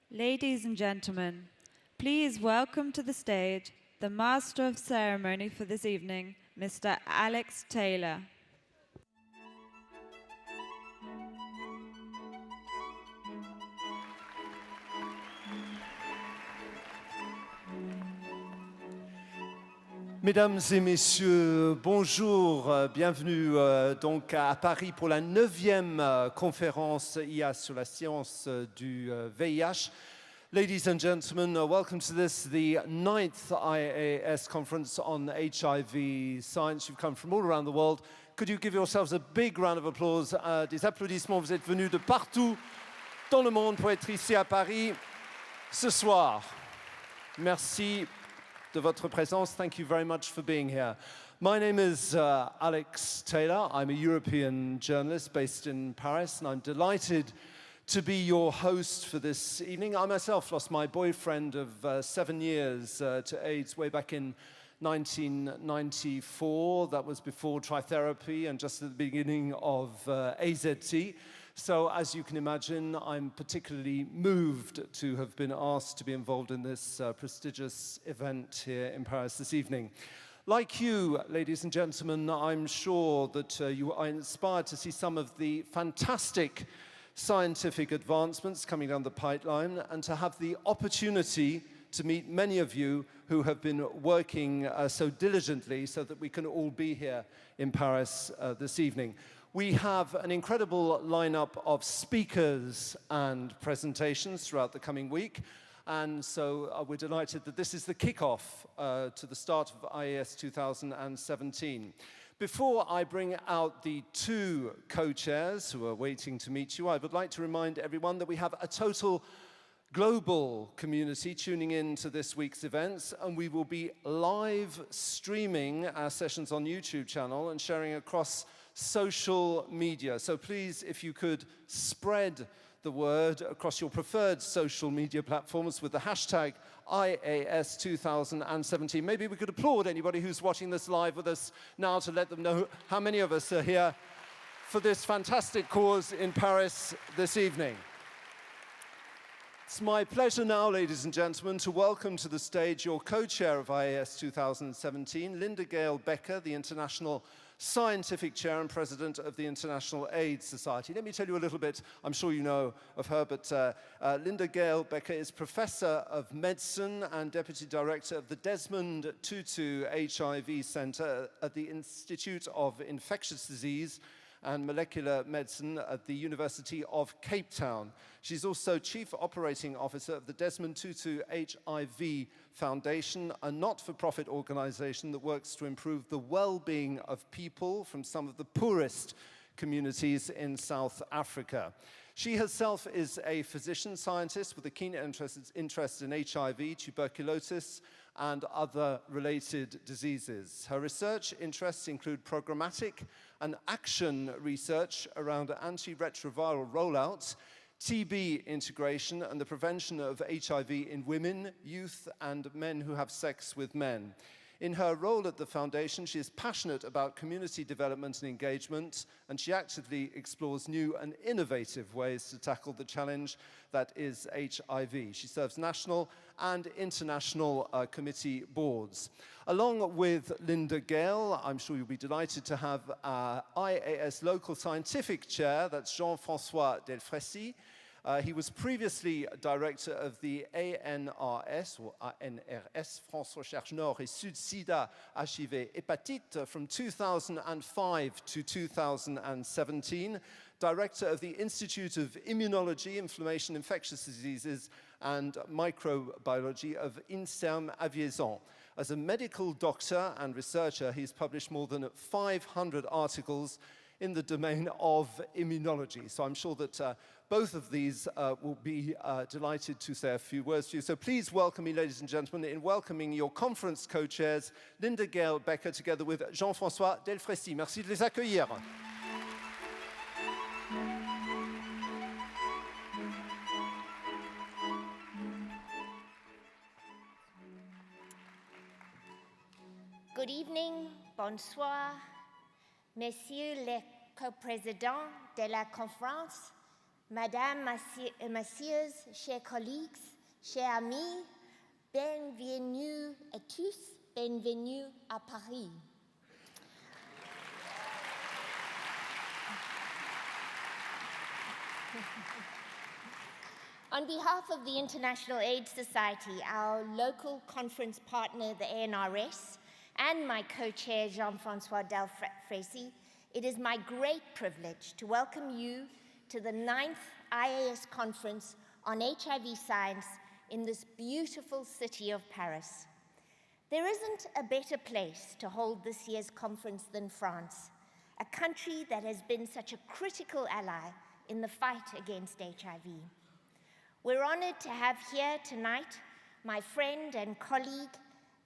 Ladies and gentlemen, please welcome to the stage the Master of Ceremony for this evening, Mr. Alex Taylor. Mesdames et messieurs, bonjour, bienvenue donc à Paris pour la 9e conférence IAS sur la science du VIH. Ladies and gentlemen, welcome to this, the 9th IAS conference on HIV science. You've come from all around the world. Could you give yourselves a big round of applause, des applaudissements, vous êtes venus de partout dans le monde pour être ici à Paris ce soir. Merci de votre présence. Thank you very much for being here. My name is Alex Taylor. I'm a European journalist based in Paris, and I'm delighted to be your host for this evening. I myself lost my boyfriend of 7 years to AIDS way back in 1994. That was before tritherapy and just at the beginning of AZT. So as you can imagine, I'm particularly moved to have been asked to be involved in this prestigious event here in Paris this evening. Like you, ladies and gentlemen, I'm sure that you are inspired to see some of the fantastic scientific advancements coming down the pipeline and to have the opportunity to meet many of you who have been working so diligently so that we can all be here in Paris this evening. We have an incredible lineup of speakers and presentations throughout the coming week. And so we're delighted that this is the kickoff to the start of IAS 2017. Before I bring out the two co-chairs who are waiting to meet you, I would like to remind everyone that we have a total global community tuning in to this week's events, and we will be live streaming our sessions on YouTube channel and sharing across social media. So please, if you could spread the word across your preferred social media platforms with the hashtag IAS 2017. Maybe we could applaud anybody who's watching this live with us now to let them know how many of us are here for this fantastic cause in Paris this evening. It's my pleasure now, ladies and gentlemen, to welcome to the stage your co-chair of IAS 2017, Linda Gale Becker, the International Scientific Chair and President of the International AIDS Society. Let me tell you a little bit, I'm sure you know of her, but Linda Gale Becker is Professor of Medicine and Deputy Director of the Desmond Tutu HIV Center at the Institute of Infectious Disease and Molecular Medicine at the University of Cape Town. She's also Chief Operating Officer of the Desmond Tutu HIV Foundation, a not-for-profit organization that works to improve the well-being of people from some of the poorest communities in South Africa. She herself is a physician scientist with a keen interest in HIV, tuberculosis, and other related diseases. Her research interests include programmatic and action research around antiretroviral rollouts, TB integration, and the prevention of HIV in women, youth, and men who have sex with men. In her role at the foundation, she is passionate about community development and engagement, and she actively explores new and innovative ways to tackle the challenge that is HIV. She serves national and international committee boards. Along with Linda Gale, I'm sure you'll be delighted to have our IAS local scientific chair, that's Jean-François Delfraissy. He was previously director of the ANRS, or ANRS, France Recherche Nord et Sud Sida, HIV, Hépatite, from 2005 to 2017, director of the Institute of Immunology, Inflammation, Infectious Diseases, and Microbiology of INSERM Aviation. As a medical doctor and researcher, he's published more than 500 articles in the domain of immunology. So I'm sure that both of these will be delighted to say a few words to you. So please welcome me, ladies and gentlemen, in welcoming your conference co-chairs, Linda Gale Becker, together with Jean-François Delfraissy. Merci de les accueillir. Good evening, bonsoir, messieurs les co-présidents de la conférence, Madame, Messieurs, chers collègues, chers amis, bienvenue à tous, bienvenue à Paris. On behalf of the International AIDS Society, our local conference partner, the ANRS, and my co-chair, Jean-Francois Delfraissy, it is my great privilege to welcome you to the 9th IAS conference on HIV science in this beautiful city of Paris. There isn't a better place to hold this year's conference than France, a country that has been such a critical ally in the fight against HIV. We're honored to have here tonight my friend and colleague,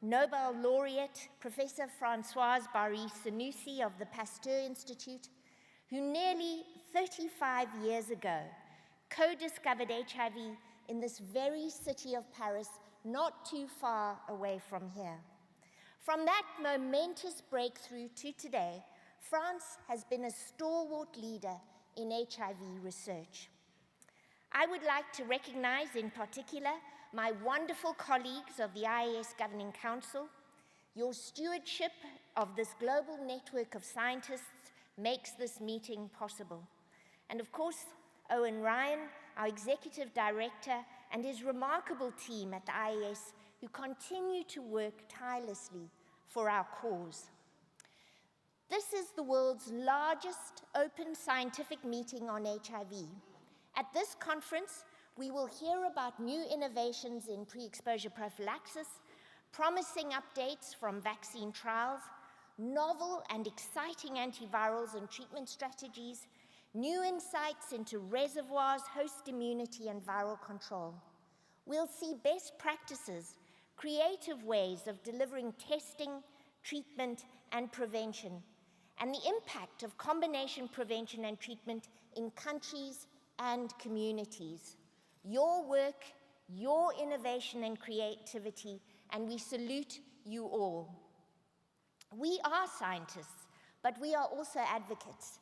Nobel laureate, Professor Françoise Barry-Senoussi of the Pasteur Institute, who nearly 35 years ago co-discovered HIV in this very city of Paris, not too far away from here. From that momentous breakthrough to today, France has been a stalwart leader in HIV research. I would like to recognize in particular my wonderful colleagues of the IAS Governing Council. Your stewardship of this global network of scientists makes this meeting possible. And of course, Owen Ryan, our Executive Director, and his remarkable team at the IAS who continue to work tirelessly for our cause. This is the world's largest open scientific meeting on HIV. At this conference, we will hear about new innovations in pre-exposure prophylaxis, promising updates from vaccine trials, novel and exciting antivirals and treatment strategies, new insights into reservoirs, host immunity, and viral control. We'll see best practices, creative ways of delivering testing, treatment, and prevention, and the impact of combination prevention and treatment in countries and communities. Your work, your innovation and creativity, and we salute you all. We are scientists, but we are also advocates.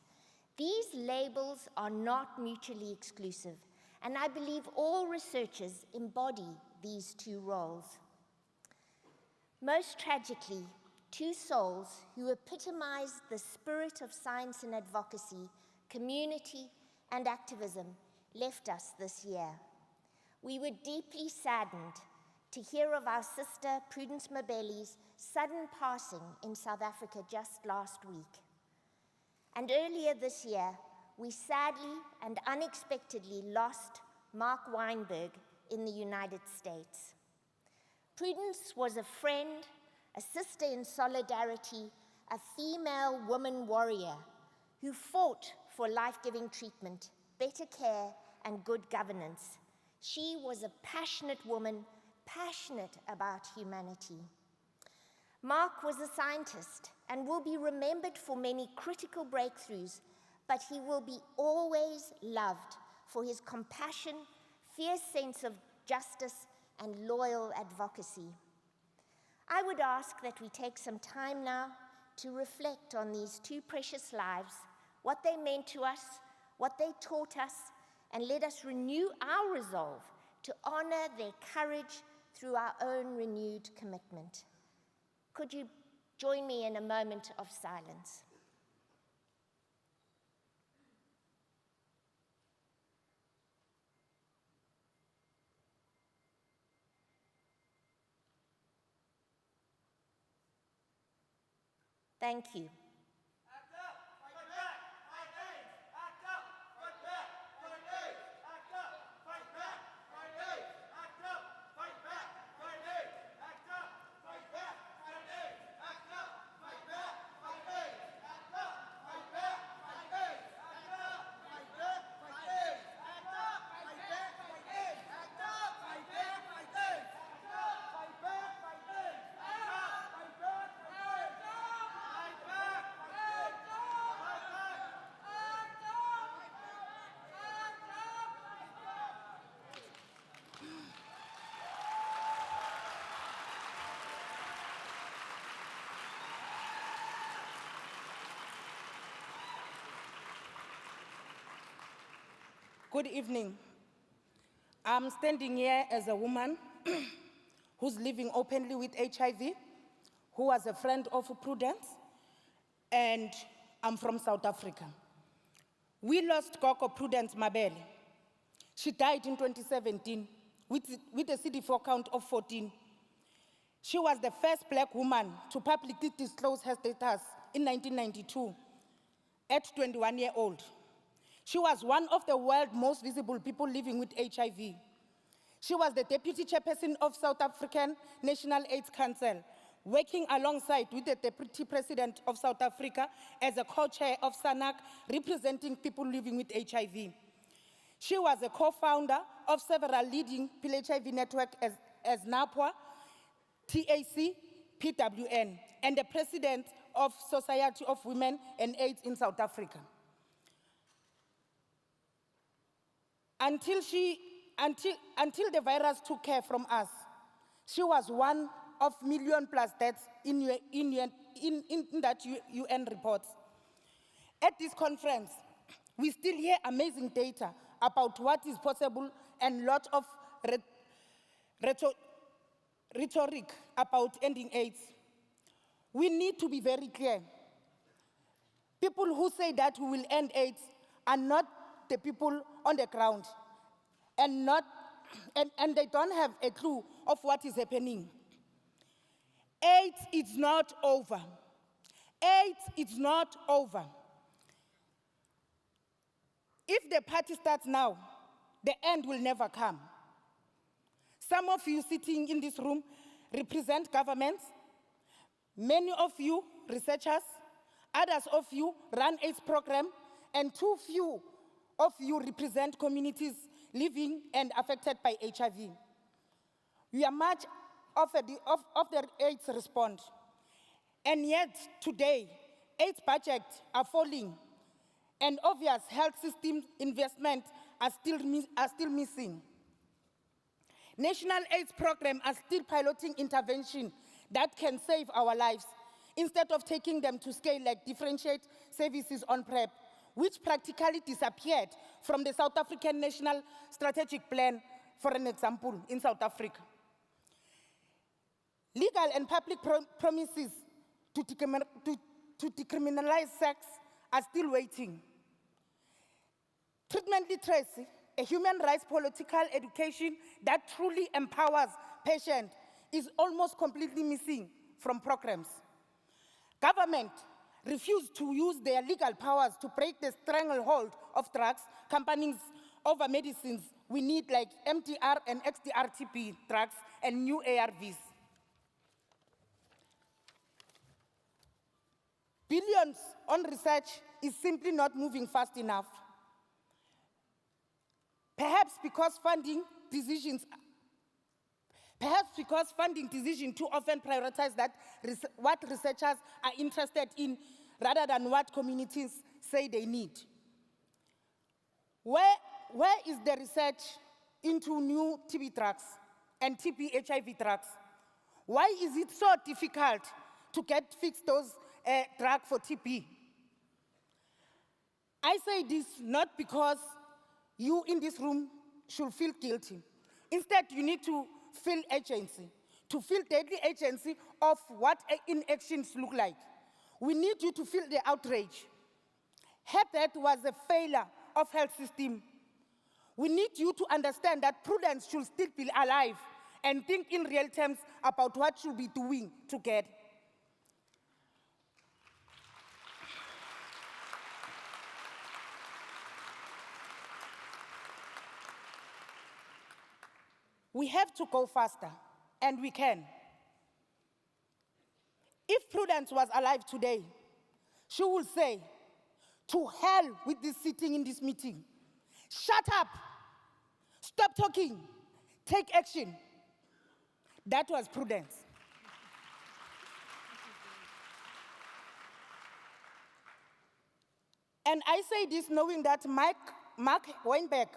These labels are not mutually exclusive, and I believe all researchers embody these two roles. Most tragically, two souls who epitomized the spirit of science and advocacy, community, and activism left us this year. We were deeply saddened to hear of our sister Prudence Mabeli's sudden passing in South Africa just last week. And earlier this year, we sadly and unexpectedly lost Mark Weinberg in the United States. Prudence was a friend, a sister in solidarity, a female woman warrior who fought for life-giving treatment, better care, and good governance. She was a passionate woman, passionate about humanity. Mark was a scientist and will be remembered for many critical breakthroughs, but he will be always loved for his compassion, fierce sense of justice, and loyal advocacy. I would ask that we take some time now to reflect on these two precious lives, what they meant to us, what they taught us, and let us renew our resolve to honor their courage through our own renewed commitment. Could you join me in a moment of silence? Thank you. Good evening. I'm standing here as a woman who's living openly with HIV, who was a friend of Prudence, and I'm from South Africa. We lost Gogo Prudence Mabele. She died in 2017 with a CD4 count of 14. She was the first Black woman to publicly disclose her status in 1992 at 21 years old. She was one of the world's most visible people living with HIV. She was the deputy chairperson of South African National AIDS Council, working alongside with the deputy president of South Africa as a co-chair of SANAC, representing people living with HIV. She was a co-founder of several leading HIV networks as NAPWA, TAC, PWN, and the president of Society of Women and AIDS in South Africa. Until the virus took her from us, she was one of million plus deaths in that UN report. At this conference, we still hear amazing data about what is possible and lot of rhetoric about ending AIDS. We need to be very clear. People who say that we will end AIDS are not the people on the ground, and they don't have a clue of what is happening. AIDS is not over. AIDS is not over. If the party starts now, the end will never come. Some of you sitting in this room represent governments. Many of you researchers. Others of you run AIDS program, and too few of you represent communities living and affected by HIV. We are much of the AIDS response. And yet, today, AIDS budgets are falling, and obvious health system investment are still missing. National AIDS programs are still piloting intervention that can save our lives, instead of taking them to scale like differentiate services on PrEP, which practically disappeared from the South African National Strategic Plan, for an example, in South Africa. Legal and public promises to decriminalize sex are still waiting. Treatment literacy, a human rights political education that truly empowers patients, is almost completely missing from programs. Government refused to use their legal powers to break the stranglehold of drugs companies over medicines we need, like MDR and XDR-TB drugs and new ARVs. Billions on research is simply not moving fast enough. Perhaps because funding decisions too often prioritize what researchers are interested in rather than what communities say they need. Where is the research into new TB drugs and TB HIV drugs? Why is it so difficult to fix those drugs for TB? I say this not because you in this room should feel guilty. Instead, you need to feel agency, to feel deadly agency of what inactions look like. We need you to feel the outrage. That was a failure of health system. We need you to understand that Prudence should still be alive and think in real terms about what should be doing together. We have to go faster, and we can. If Prudence was alive today, she would say, to hell with this sitting in this meeting. Shut up. Stop talking. Take action. That was Prudence. And I say this knowing that Mark Weinberg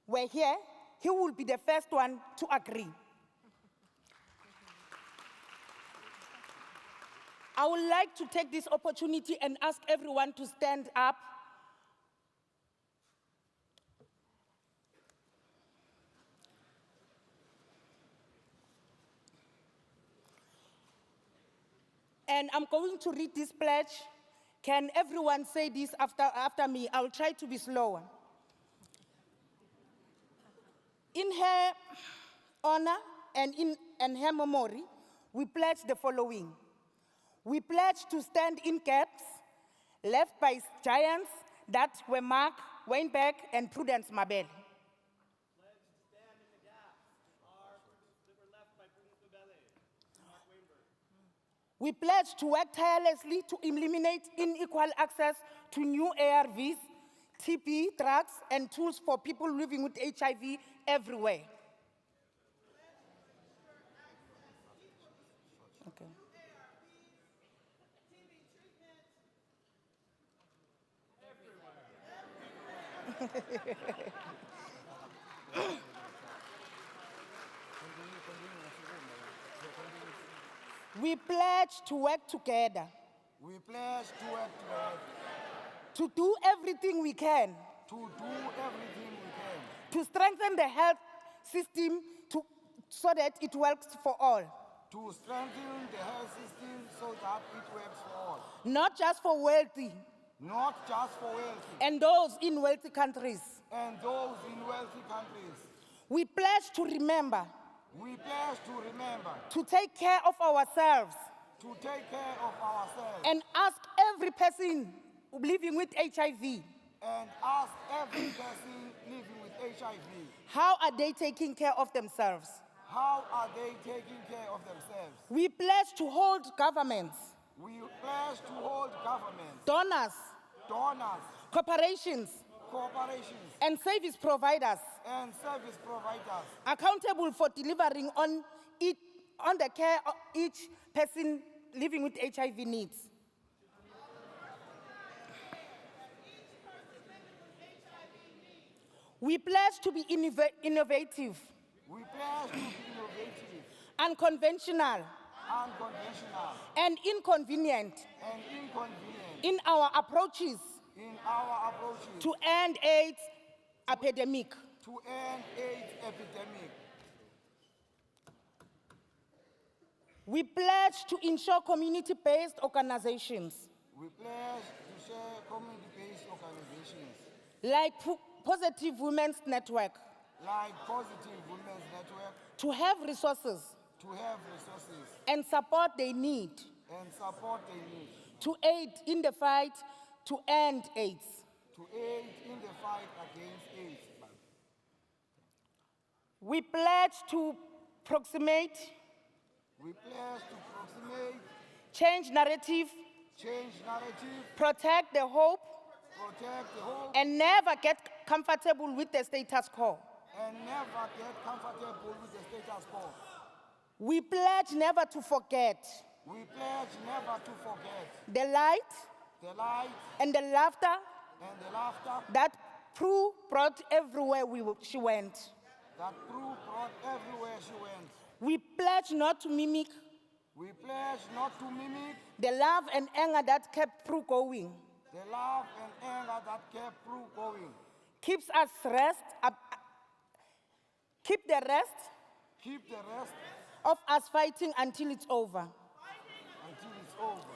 were here, he will be the first one to agree. I would like to take this opportunity and ask everyone to stand up. And I'm going to read this pledge. Can everyone say this after me? I'll try to be slower. In her honor and in her memory, we pledge the following. We pledge to stand in gaps left by giants that were Mark Weinberg and Prudence Mabel. We pledge to work tirelessly to eliminate unequal access to new ARVs, TB, drugs, and tools for people living with HIV everywhere. Okay. We pledge to work together. We pledge to work together. To do everything we can. To do everything we can. To strengthen the health system so that it works for all. To strengthen the health system so that it works for all. Not just for wealthy. Not just for wealthy. And those in wealthy countries. And those in wealthy countries. We pledge to remember. We pledge to remember. To take care of ourselves. To take care of ourselves. And ask every person living with HIV. And ask every person living with HIV. How are they taking care of themselves? How are they taking care of themselves? We pledge to hold governments. We pledge to hold governments. Donors. Donors. Corporations. Corporations. And service providers. And service providers. Accountable for delivering on the care of each person living with HIV needs. We pledge to be innovative. We pledge to be innovative. Unconventional. Unconventional. And inconvenient. And inconvenient. In our approaches. In our approaches. To end AIDS epidemic. To end AIDS epidemic. We pledge to ensure community-based organizations. We pledge to share community-based organizations. Like Positive Women's Network. Like Positive Women's Network. To have resources. To have resources. And support they need. And support they need. To aid in the fight to end AIDS. To aid in the fight against AIDS. We pledge to proximate. We pledge to proximate. Change narrative. Change narrative. Protect the hope. Protect the hope. And never get comfortable with the status quo. And never get comfortable with the status quo. We pledge never to forget. We pledge never to forget. The light. The light. And the laughter. And the laughter. That Prue brought everywhere she went. That Prue brought everywhere she went. We pledge not to mimic. We pledge not to mimic. The love and anger that kept Prue going. The love and anger that kept Prue going. Keeps us keep the rest. Keep the rest. Of us fighting until it's over. Until it's over.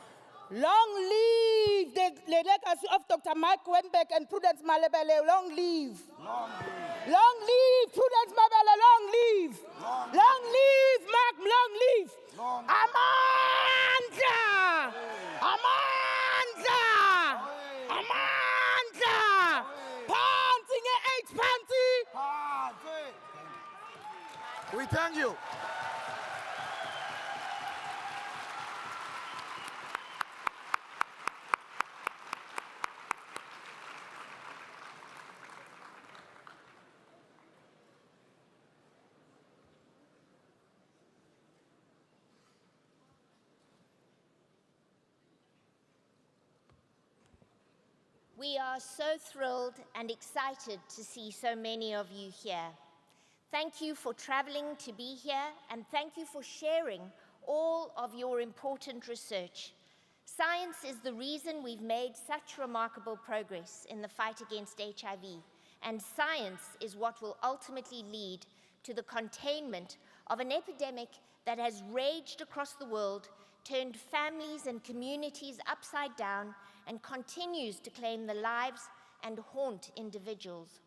Long live the legacy of Dr. Mark Weinberg and Prudence Malebele. Long live. Long live. Long live Prudence Malebele. Long live. Long live Mark. Long live. Long live. Amandla. Amandla. Amandla. Panting AIDS panty. We thank you. We are so thrilled and excited to see so many of you here. Thank you for traveling to be here, and thank you for sharing all of your important research. Science is the reason we've made such remarkable progress in the fight against HIV, and science is what will ultimately lead to the containment of an epidemic that has raged across the world turned families and communities upside down and continues to claim the lives and haunt individuals.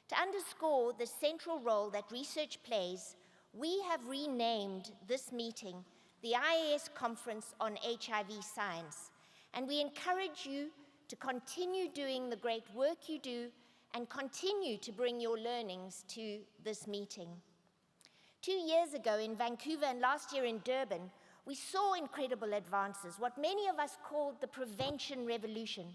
To underscore the central role that research plays, we have renamed this meeting the IAS Conference on HIV Science, and we encourage you to continue doing the great work you do and continue to bring your learnings to this meeting. 2 years ago in Vancouver and last year in Durban, we saw incredible advances, what many of us called the prevention revolution.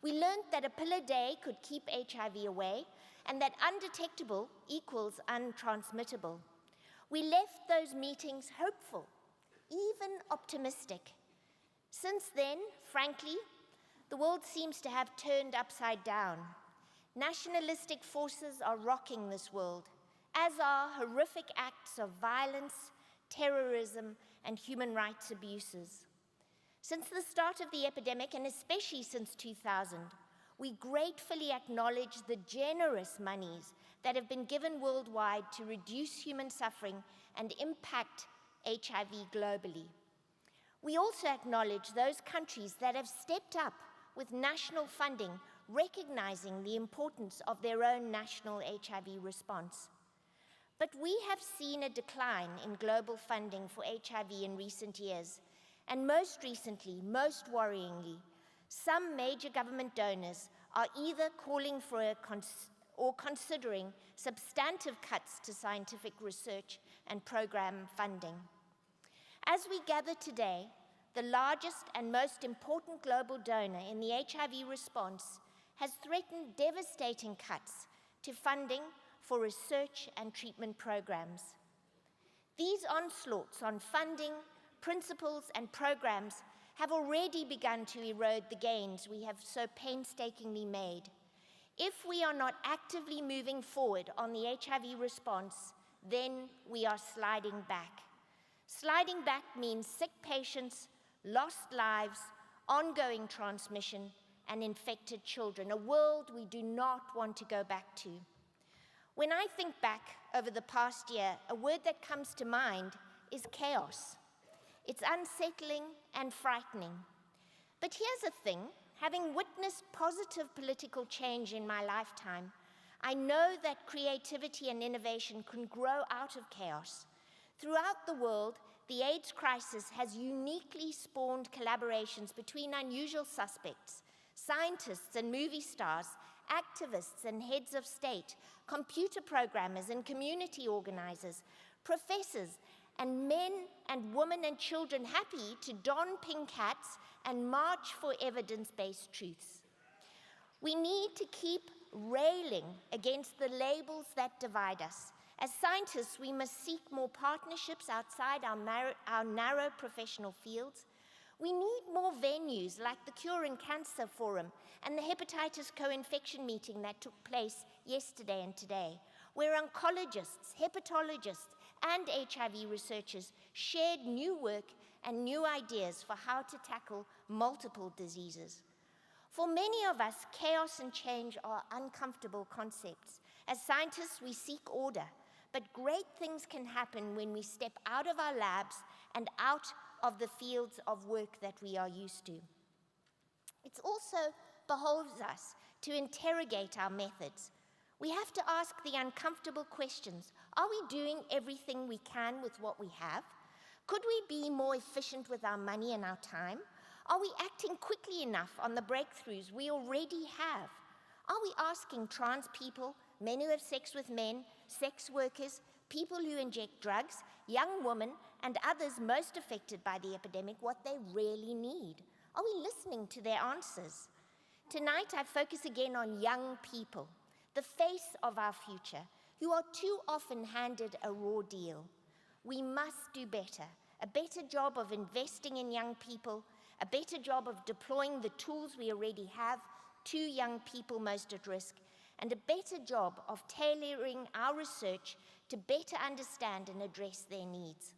We learned that a pill a day could keep HIV away and that undetectable equals untransmittable. We left those meetings hopeful, even optimistic. Since then, frankly, the world seems to have turned upside down. Nationalistic forces are rocking this world, as are horrific acts of violence, terrorism, and human rights abuses. Since the start of the epidemic, and especially since 2000, we gratefully acknowledge the generous monies that have been given worldwide to reduce human suffering and impact HIV globally. We also acknowledge those countries that have stepped up with national funding, recognizing the importance of their own national HIV response. But we have seen a decline in global funding for HIV in recent years, and most recently, most worryingly, some major government donors are either calling for or considering substantive cuts to scientific research and program funding. As we gather today, the largest and most important global donor in the HIV response has threatened devastating cuts to funding for research and treatment programs. These onslaughts on funding, principles, and programs have already begun to erode the gains we have so painstakingly made. If we are not actively moving forward on the HIV response, then we are sliding back. Sliding back means sick patients, lost lives, ongoing transmission, and infected children, a world we do not want to go back to. When I think back over the past year, a word that comes to mind is chaos. It's unsettling and frightening. But here's the thing, having witnessed positive political change in my lifetime, I know that creativity and innovation can grow out of chaos. Throughout the world, the AIDS crisis has uniquely spawned collaborations between unusual suspects, scientists and movie stars, activists and heads of state, computer programmers and community organizers, professors, and men and women and children happy to don pink hats and march for evidence-based truths. We need to keep railing against the labels that divide us. As scientists, we must seek more partnerships outside our narrow professional fields. We need more venues like the Curing Cancer Forum and the Hepatitis Co-Infection meeting that took place yesterday and today, where oncologists, hepatologists, and HIV researchers shared new work and new ideas for how to tackle multiple diseases. For many of us, chaos and change are uncomfortable concepts. As scientists, we seek order, but great things can happen when we step out of our labs and out of the fields of work that we are used to. It also behoves us to interrogate our methods. We have to ask the uncomfortable questions. Are we doing everything we can with what we have? Could we be more efficient with our money and our time? Are we acting quickly enough on the breakthroughs we already have? Are we asking trans people, men who have sex with men, sex workers, people who inject drugs, young women, and others most affected by the epidemic what they really need? Are we listening to their answers? Tonight, I focus again on young people, the face of our future, who are too often handed a raw deal. We must do better, a better job of investing in young people, a better job of deploying the tools we already have to young people most at risk, and a better job of tailoring our research to better understand and address their needs.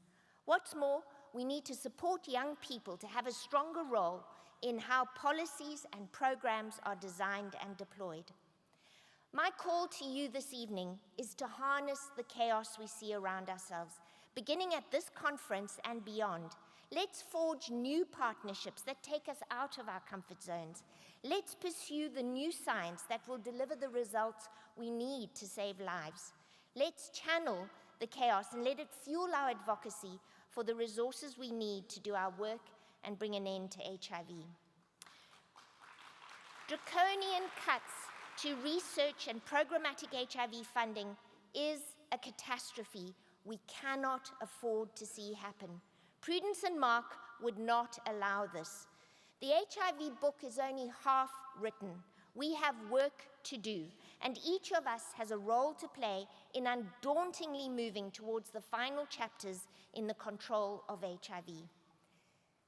What's more, we need to support young people to have a stronger role in how policies and programs are designed and deployed. My call to you this evening is to harness the chaos we see around ourselves, beginning at this conference and beyond. Let's forge new partnerships that take us out of our comfort zones. Let's pursue the new science that will deliver the results we need to save lives. Let's channel the chaos and let it fuel our advocacy for the resources we need to do our work and bring an end to HIV. Draconian cuts to research and programmatic HIV funding is a catastrophe we cannot afford to see happen. Prudence and Mark would not allow this. The HIV book is only half written. We have work to do, and each of us has a role to play in undauntingly moving towards the final chapters in the control of HIV.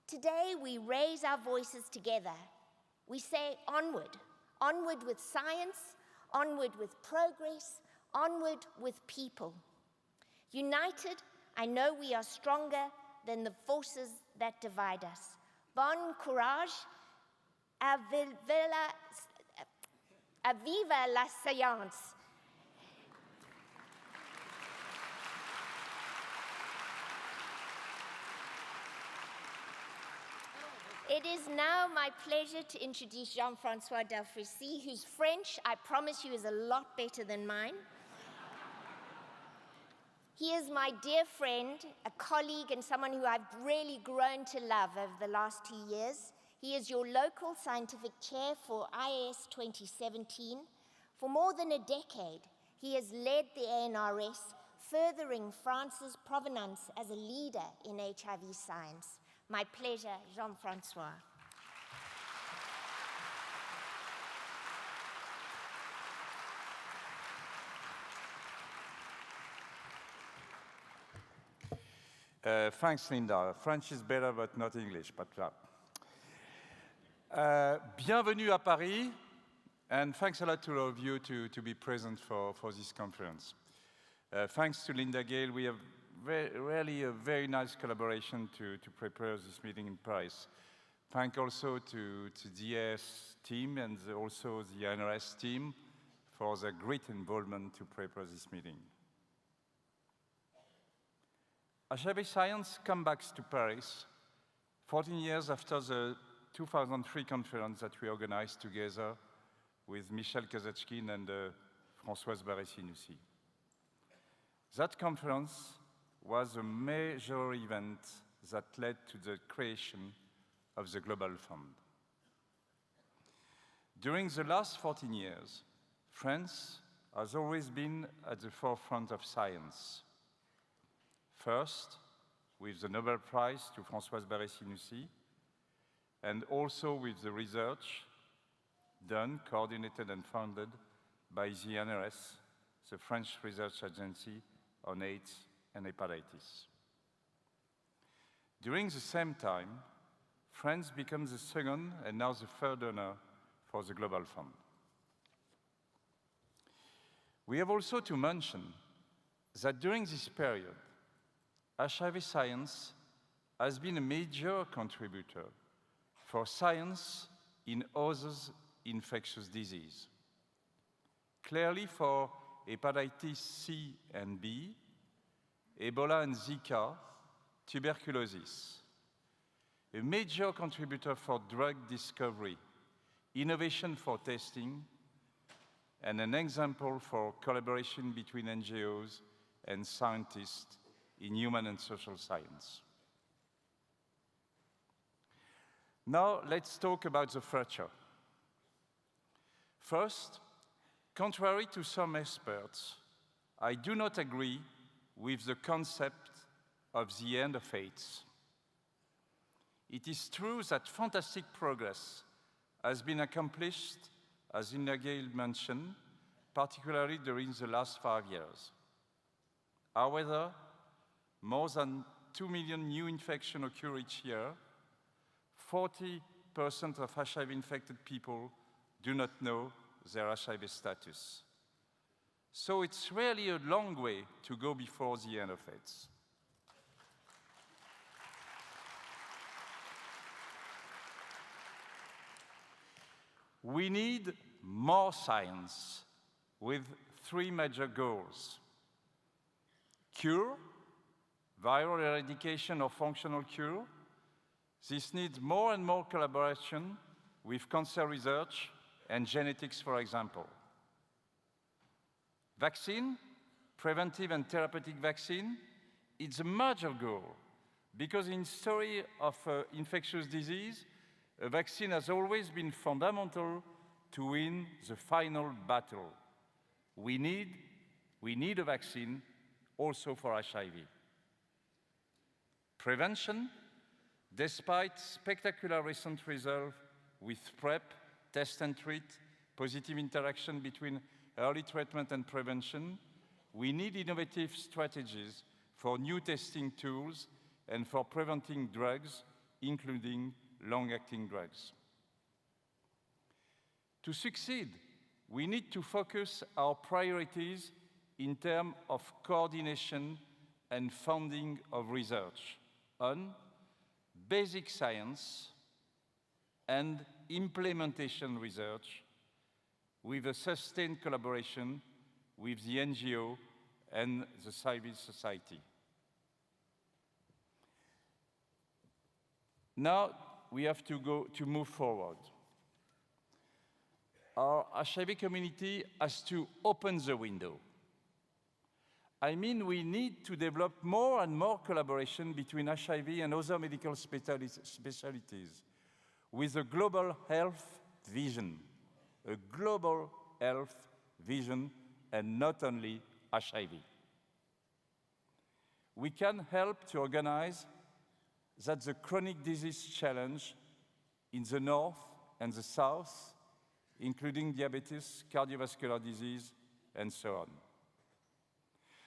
Today, we raise our voices together. We say onward, onward with science, onward with progress, onward with people. United, I know we are stronger than the forces that divide us. Bon courage, viva la science. It is now my pleasure to introduce Jean-Francois Delfrécy, whose French, I promise you, is a lot better than mine. He is my dear friend, a colleague, and someone who I've really grown to love over the last 2 years. He is your local scientific chair for IAS 2017. For more than a decade, he has led the ANRS, furthering France's provenance as a leader in HIV science. My pleasure, Jean-Francois. Thanks, Linda. French is better, but not English. But bienvenue à Paris, and thanks a lot to all of you to be present for this conference. Thanks to Linda Gale, we have really a very nice collaboration to prepare this meeting in Paris. Thank also to the IAS team and also the NRS team for their great involvement to prepare this meeting. HIV Science comes back to Paris 14 years after the 2003 conference that we organized together with Michel Kazachkin and Françoise Barré-Sinoussi. That conference was a major event that led to the creation of the Global Fund. During the last 14 years, France has always been at the forefront of science. First, with the Nobel Prize to Françoise Barré-Sinoussi, and also with the research done, coordinated and funded by the NRS, the French Research Agency on AIDS and hepatitis. During the same time, France becomes the second and now the third donor for the Global Fund. We have also to mention that during this period, HIV Science has been a major contributor for science in other infectious diseases. Clearly for hepatitis C and B, Ebola and Zika, tuberculosis. A major contributor for drug discovery, innovation for testing, and an example for collaboration between NGOs and scientists in human and social science. Now, let's talk about the future. First, contrary to some experts, I do not agree with the concept of the end of AIDS. It is true that fantastic progress has been accomplished, as Linda Gale mentioned, particularly during the last 5 years. However, more than 2 million new infections occur each year. 40% of HIV-infected people do not know their HIV status. So it's really a long way to go before the end of AIDS. We need more science with 3 major goals: cure, viral eradication or functional cure, This needs more and more collaboration with cancer research and genetics, for example. Vaccine, preventive and therapeutic vaccine, it's a major goal because in the story of infectious disease, a vaccine has always been fundamental to win the final battle. We need a vaccine also for HIV. Prevention, despite spectacular recent results with PrEP, test and treat, positive interaction between early treatment and prevention, we need innovative strategies for new testing tools and for preventing drugs, including long-acting drugs. To succeed, we need to focus our priorities in terms of coordination and funding of research on basic science and implementation research with a sustained collaboration with the NGO and the civil society. Now we have to move forward. Our HIV community has to open the window. I mean, we need to develop more and more collaboration between HIV and other medical specialties with a global health vision, and not only HIV. We can help to organize that the chronic disease challenge in the north and the south, including diabetes, cardiovascular disease, and so on.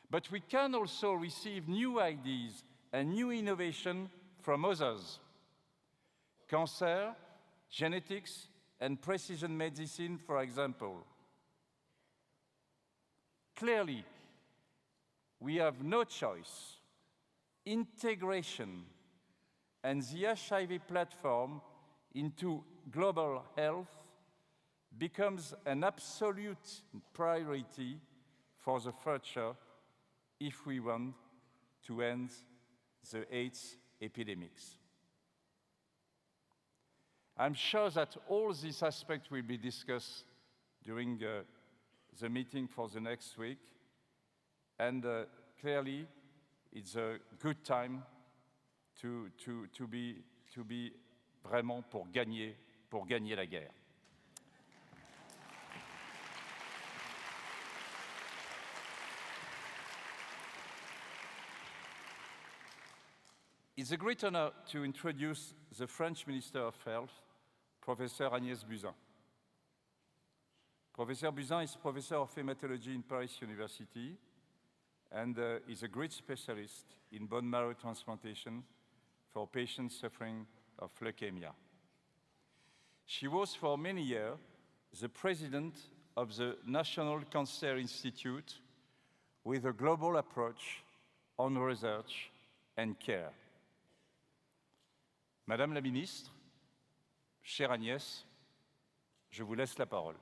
But we can also receive new ideas and new innovation from others. Cancer, genetics, and precision medicine, for example. Clearly, we have no choice. Integration and the HIV platform into global health becomes an absolute priority for the future if we want to end the AIDS epidemics. I'm sure that all these aspects will be discussed during the meeting for the next week, and clearly it's a good time to be vraiment pour gagner la guerre. It's a great honor to introduce the French Minister of Health, Professor Agnès Buzyn. Professor Buzyn is Professor of Hematology in Paris University and is a great specialist in bone marrow transplantation for patients suffering of leukemia. She was for many years the president of the National Cancer Institute with a global approach on research and care. Madame la Ministre, chère Agnès, je vous laisse la parole.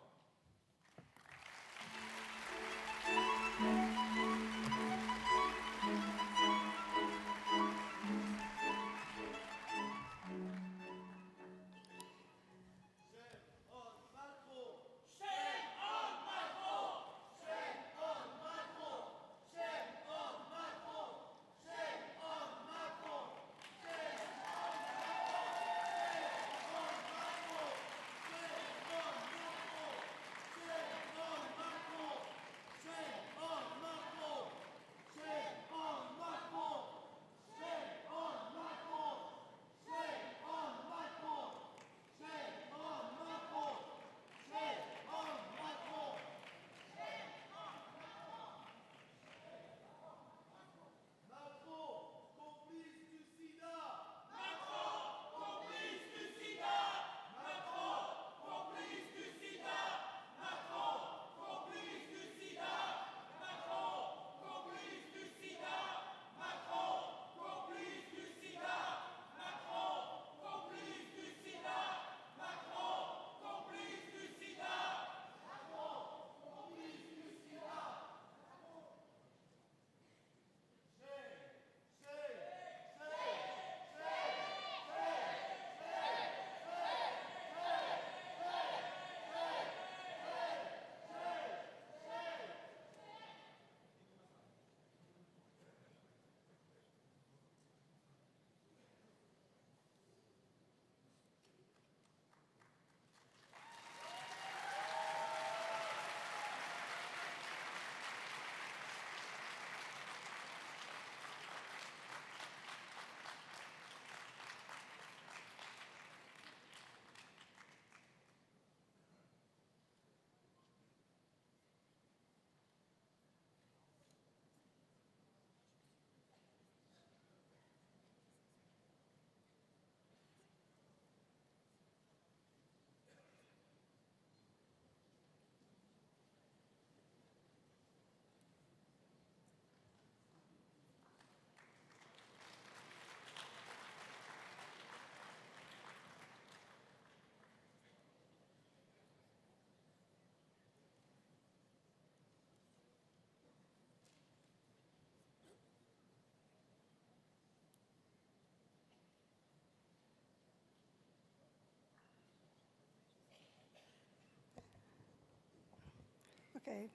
Okay.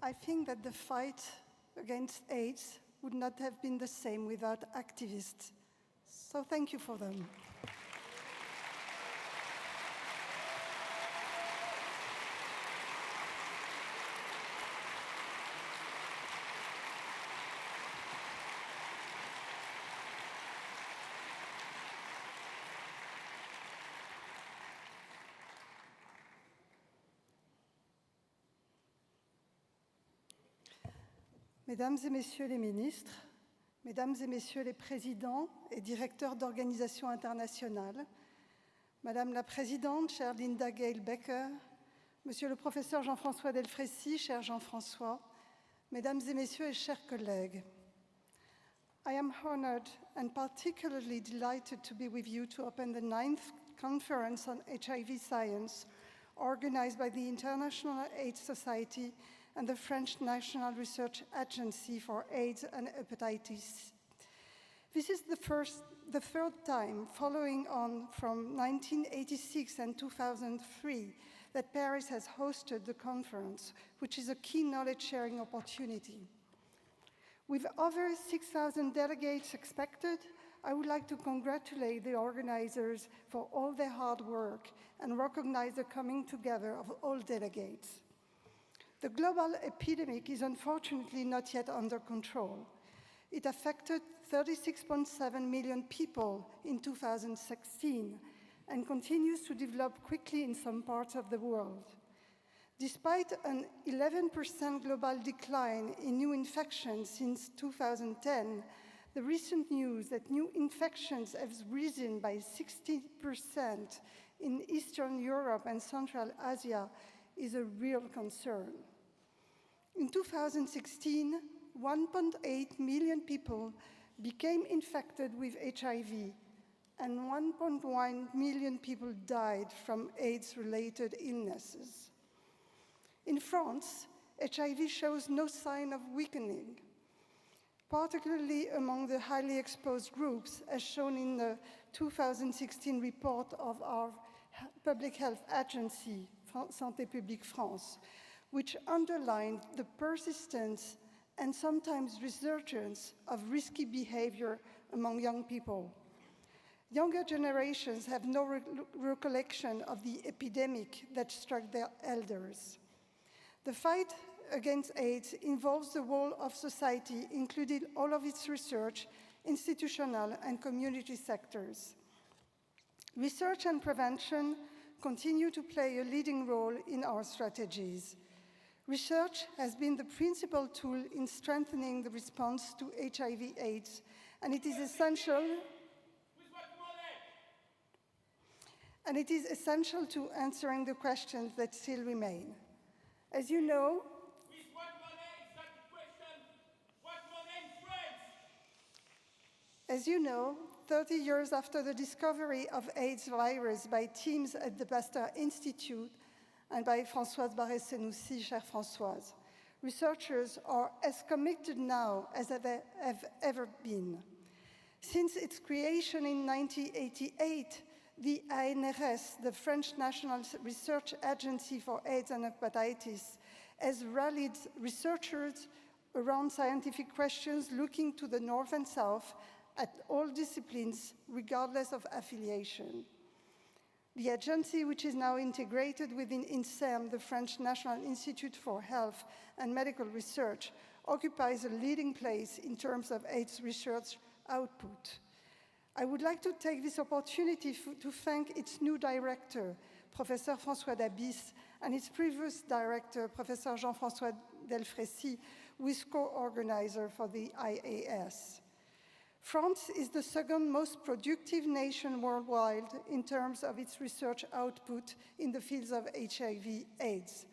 I think that the fight against AIDS would not have been the same without activists. So thank you for them. Mesdames et Messieurs les ministres, Mesdames et Messieurs les présidents et directeurs d'organisations internationales, Madame la Présidente, chère Linda Gale Becker, Monsieur le professeur Jean-François Delfrécy, cher Jean-François, Mesdames et Messieurs et chers collègues, I am honored and particularly delighted to be with you to open the 9th Conference on HIV Science organized by the International AIDS Society and the French National Research Agency for AIDS and Hepatitis. This is the third time, following on from 1986 and 2003, that Paris has hosted the conference, which is a key knowledge-sharing opportunity. With over 6,000 delegates expected, I would like to congratulate the organizers for all their hard work and recognize the coming together of all delegates. The global epidemic is unfortunately not yet under control. It affected 36.7 million people in 2016 and continues to develop quickly in some parts of the world. Despite an 11% global decline in new infections since 2010, the recent news that new infections have risen by 60% in Eastern Europe and Central Asia is a real concern. In 2016, 1.8 million people became infected with HIV, and 1.1 million people died from AIDS-related illnesses. In France, HIV shows no sign of weakening, particularly among the highly exposed groups, as shown in the 2016 report of our public health agency, Santé Publique France, which underlined the persistence and sometimes resurgence of risky behavior among young people. Younger generations have no recollection of the epidemic that struck their elders. The fight against AIDS involves the whole of society, including all of its research, institutional and community sectors. Research and prevention continue to play a leading role in our strategies. Research has been the principal tool in strengthening the response to HIV/AIDS, and it is essential to answering the questions that still remain. As you know, As you know, 30 years after the discovery of AIDS virus by teams at the Pasteur Institute and by Françoise Barré-Senoussi, chère Françoise, researchers are as committed now as they have ever been. Since its creation in 1988, the ANRS, the French National Research Agency for AIDS and Hepatitis, has rallied researchers around scientific questions looking to the North and South at all disciplines, regardless of affiliation. The agency, which is now integrated within INSERM, the French National Institute for Health and Medical Research, occupies a leading place in terms of AIDS research output. I would like to take this opportunity to thank its new director, Professor François Dabis, and its previous director, Professor Jean-François Delfrécy, who is co-organizer for the IAS. France is the second most productive nation worldwide in terms of its research output in the fields of HIV/AIDS.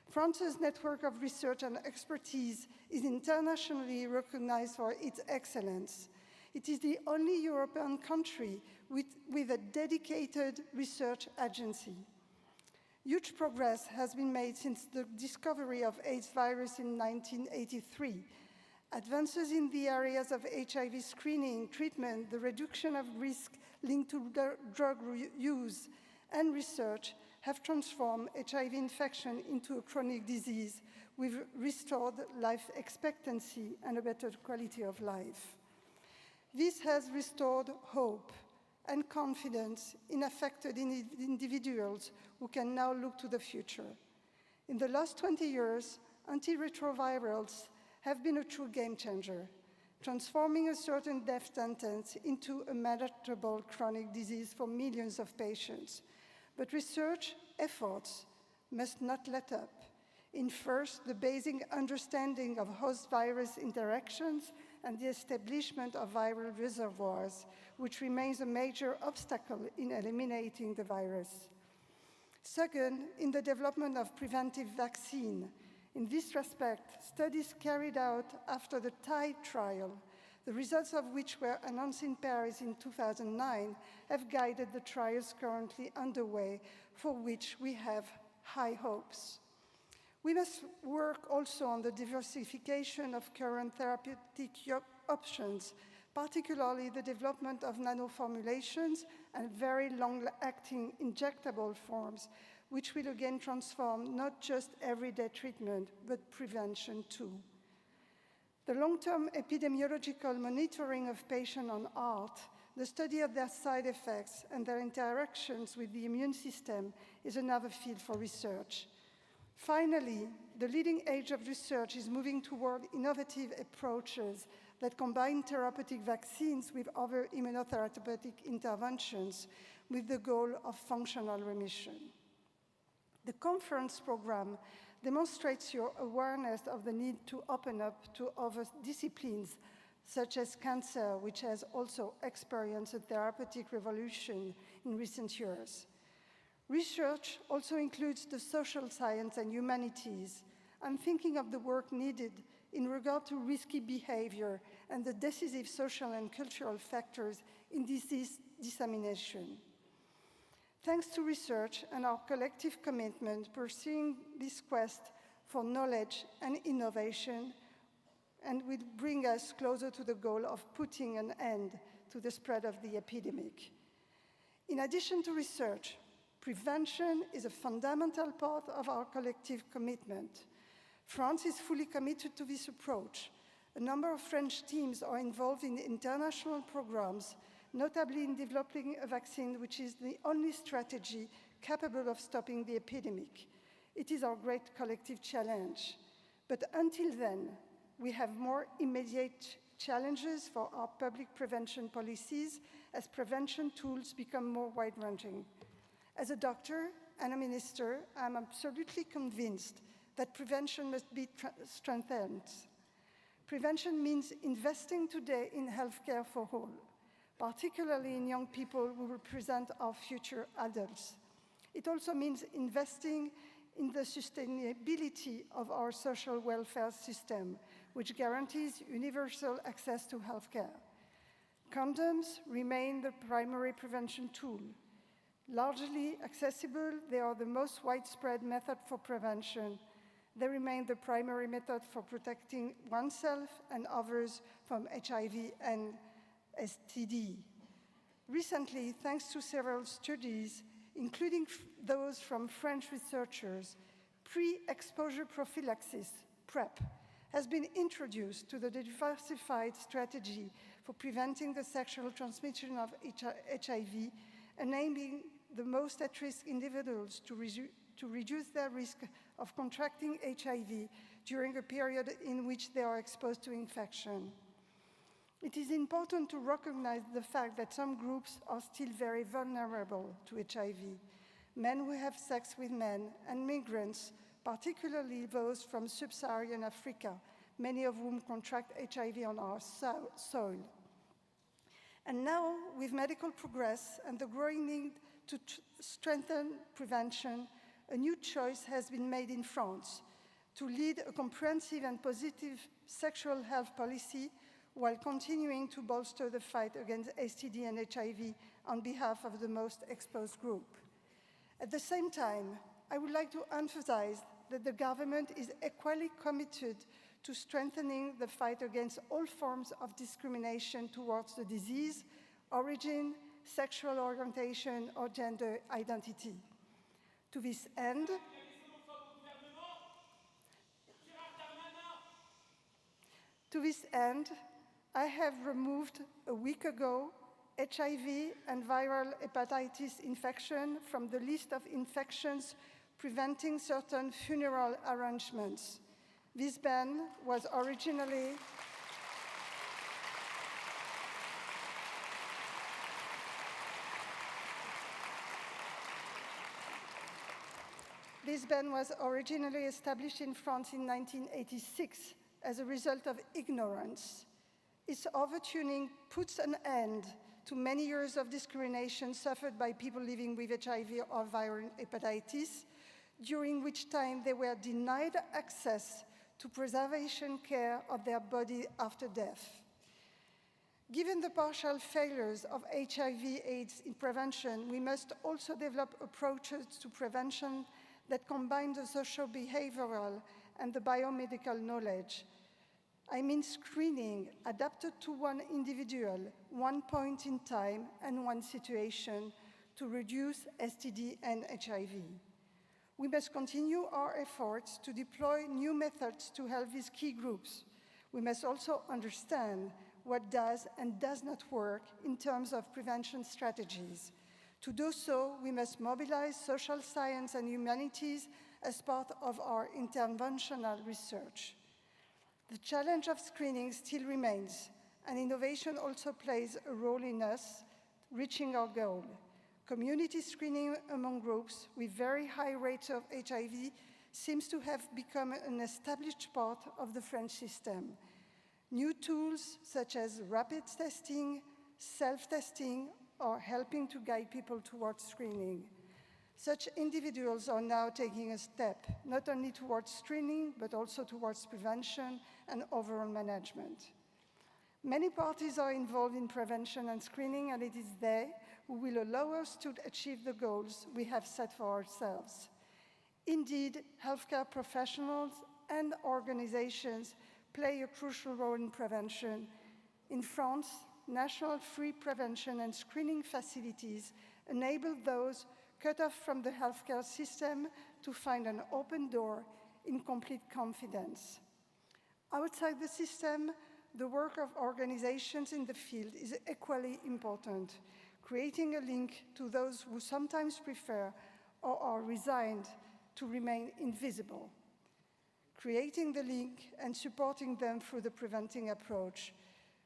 France's network of research and expertise is internationally recognized for its excellence. It is the only European country with a dedicated research agency. Huge progress has been made since the discovery of AIDS virus in 1983. Advances in the areas of HIV screening, treatment, the reduction of risk linked to drug use, and research have transformed HIV infection into a chronic disease with restored life expectancy and a better quality of life. This has restored hope and confidence in affected individuals who can now look to the future. In the last 20 years, antiretrovirals have been a true game changer, transforming a certain death sentence into a manageable chronic disease for millions of patients. But research efforts must not let up. In first, the basic understanding of host-virus interactions and the establishment of viral reservoirs, which remains a major obstacle in eliminating the virus. Second, in the development of preventive vaccine. In this respect, studies carried out after the Tide trial, the results of which were announced in Paris in 2009, have guided the trials currently underway, for which we have high hopes. We must work also on the diversification of current therapeutic options, particularly the development of nanoformulations and very long-acting injectable forms, which will again transform not just everyday treatment, but prevention too. The long-term epidemiological monitoring of patients on ART, the study of their side effects and their interactions with the immune system, is another field for research. Finally, the leading edge of research is moving toward innovative approaches that combine therapeutic vaccines with other immunotherapeutic interventions with the goal of functional remission. The conference program demonstrates your awareness of the need to open up to other disciplines, such as cancer, which has also experienced a therapeutic revolution in recent years. Research also includes the social science and humanities. I'm thinking of the work needed in regard to risky behavior and the decisive social and cultural factors in disease dissemination. Thanks to research and our collective commitment pursuing this quest for knowledge and innovation, and will bring us closer to the goal of putting an end to the spread of the epidemic. In addition to research, prevention is a fundamental part of our collective commitment. France is fully committed to this approach. A number of French teams are involved in international programs, notably in developing a vaccine which is the only strategy capable of stopping the epidemic. It is our great collective challenge. But until then, we have more immediate challenges for our public prevention policies as prevention tools become more wide-ranging. As a doctor and a minister, I'm absolutely convinced that prevention must be strengthened. Prevention means investing today in healthcare for all, particularly in young people who represent our future adults. It also means investing in the sustainability of our social welfare system, which guarantees universal access to healthcare. Condoms remain the primary prevention tool. Largely accessible, they are the most widespread method for prevention. They remain the primary method for protecting oneself and others from HIV and STD. Recently, thanks to several studies, including those from French researchers, pre-exposure prophylaxis, PrEP, has been introduced to the diversified strategy for preventing the sexual transmission of HIV, enabling the most at-risk individuals to reduce their risk of contracting HIV during a period in which they are exposed to infection. It is important to recognize the fact that some groups are still very vulnerable to HIV. Men who have sex with men and migrants, particularly those from sub-Saharan Africa, many of whom contract HIV on our soil. And now, with medical progress and the growing need to strengthen prevention, a new choice has been made in France to lead a comprehensive and positive sexual health policy while continuing to bolster the fight against STD and HIV on behalf of the most exposed group. At the same time, I would like to emphasize that the government is equally committed to strengthening the fight against all forms of discrimination towards the disease, origin, sexual orientation, or gender identity. To this end, I have removed a week ago HIV and viral hepatitis infection from the list of infections preventing certain funeral arrangements. This ban was originally established in France in 1986 as a result of ignorance. Its overtuning puts an end to many years of discrimination suffered by people living with HIV or viral hepatitis, during which time they were denied access to preservation care of their body after death. Given the partial failures of HIV/AIDS in prevention, we must also develop approaches to prevention that combine the social, behavioral, and the biomedical knowledge. I mean screening adapted to one individual, one point in time, and one situation to reduce STD and HIV. We must continue our efforts to deploy new methods to help these key groups. We must also understand what does and does not work in terms of prevention strategies. To do so, we must mobilize social science and humanities as part of our interventional research. The challenge of screening still remains, and innovation also plays a role in us reaching our goal. Community screening among groups with very high rates of HIV seems to have become an established part of the French system. New tools such as rapid testing, self-testing, are helping to guide people towards screening. Such individuals are now taking a step, not only towards screening, but also towards prevention and overall management. Many parties are involved in prevention and screening, and it is they who will allow us to achieve the goals we have set for ourselves. Indeed, healthcare professionals and organizations play a crucial role in prevention. In France, national free prevention and screening facilities enable those cut off from the healthcare system to find an open door in complete confidence. Outside the system, the work of organizations in the field is equally important, creating a link to those who sometimes prefer or are resigned to remain invisible, creating the link and supporting them through the preventing approach.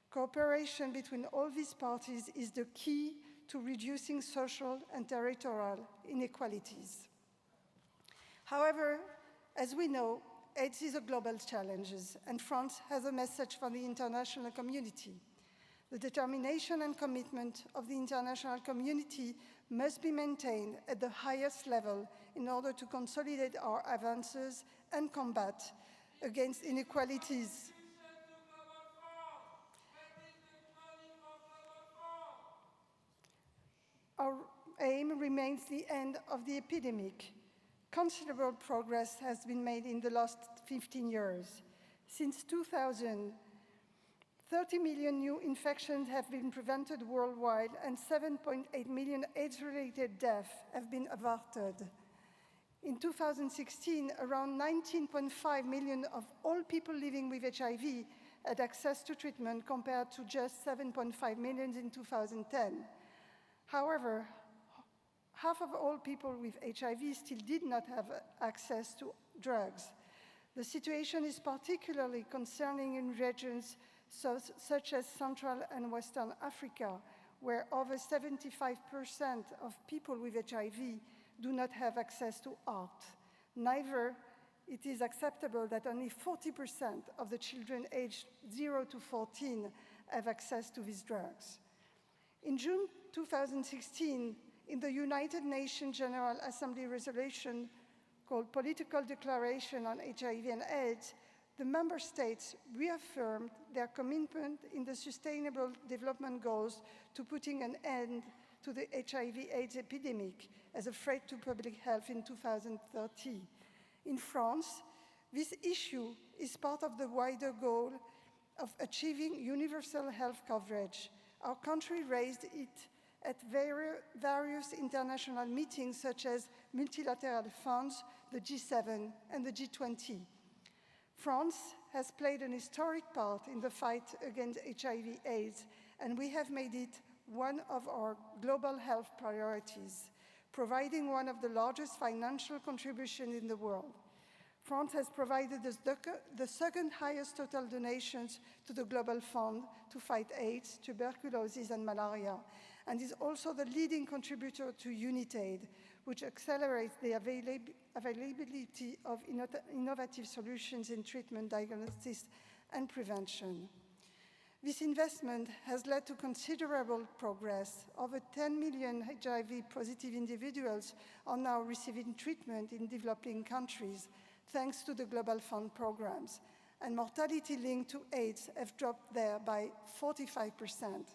Cooperation between all these parties is the key to reducing social and territorial inequalities. However, as we know, AIDS is a global challenge, and France has a message for the international community. The determination and commitment of the international community must be maintained at the highest level in order to consolidate our advances and combat against inequalities. Our aim remains the end of the epidemic. Considerable progress has been made in the last 15 years. Since 2000, 30 million new infections have been prevented worldwide, and 7.8 million AIDS-related deaths have been averted. In 2016, around 19.5 million of all people living with HIV had access to treatment, compared to just 7.5 million in 2010. However, half of all people with HIV still did not have access to drugs. The situation is particularly concerning in regions such as Central and Western Africa, where over 75% of people with HIV do not have access to art. Neither it is acceptable that only 40% of the children aged 0 to 14 have access to these drugs. In June 2016, in the United Nations General Assembly resolution called Political Declaration on HIV and AIDS, the member states reaffirmed their commitment in the Sustainable Development Goals to putting an end to the HIV/AIDS epidemic as a threat to public health in 2030. In France, this issue is part of the wider goal of achieving universal health coverage. Our country raised it at various international meetings such as multilateral funds, the G7 and the G20. France has played an historic part in the fight against HIV/AIDS, and we have made it one of our global health priorities, providing one of the largest financial contributions in the world. France has provided the second highest total donations to the Global Fund to fight AIDS, tuberculosis, and malaria, and is also the leading contributor to UNAIDS, which accelerates the availability of innovative solutions in treatment, diagnosis, and prevention. This investment has led to considerable progress. Over 10 million HIV-positive individuals are now receiving treatment in developing countries, thanks to the Global Fund programs, and mortality linked to AIDS have dropped there by 45%.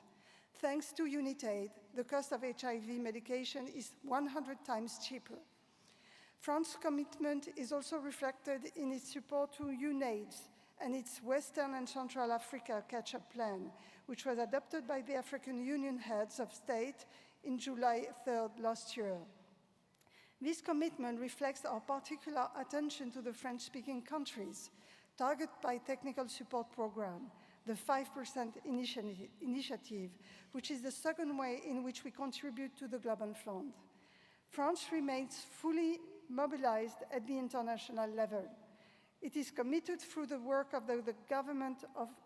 Thanks to UNAIDS, the cost of HIV medication is 100 times cheaper. France's commitment is also reflected in its support to UNAIDS and its Western and Central Africa catch-up plan, which was adopted by the African Union heads of state in July 3rd last year. This commitment reflects our particular attention to the French-speaking countries, targeted by technical support program, the 5% initiative, which is the second way in which we contribute to the Global Fund. France remains fully mobilized at the international level. It is committed through the work of the government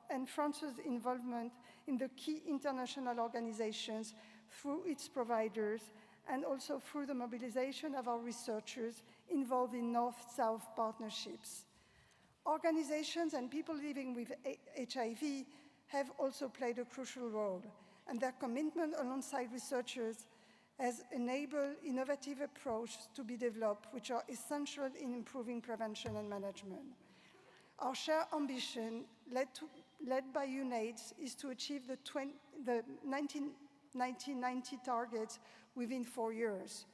and France's involvement in the key international organizations, through its providers, and also through the mobilization of our researchers involved in North-South partnerships. Organizations and people living with HIV have also played a crucial role, and their commitment alongside researchers has enabled innovative approaches to be developed, which are essential in improving prevention and management. Our shared ambition, led by UNAIDS, is to achieve the 1990 targets within 4 years.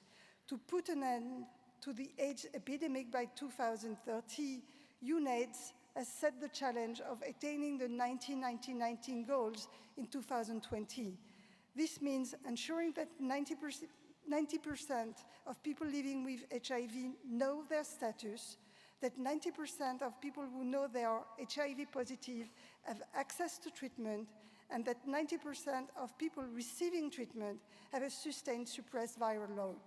To put an end to the AIDS epidemic by 2030, UNAIDS has set the challenge of attaining the 1990 goals in 2020. This means ensuring that 90% of people living with HIV know their status, that 90% of people who know they are HIV positive have access to treatment, and that 90% of people receiving treatment have a sustained suppressed viral load.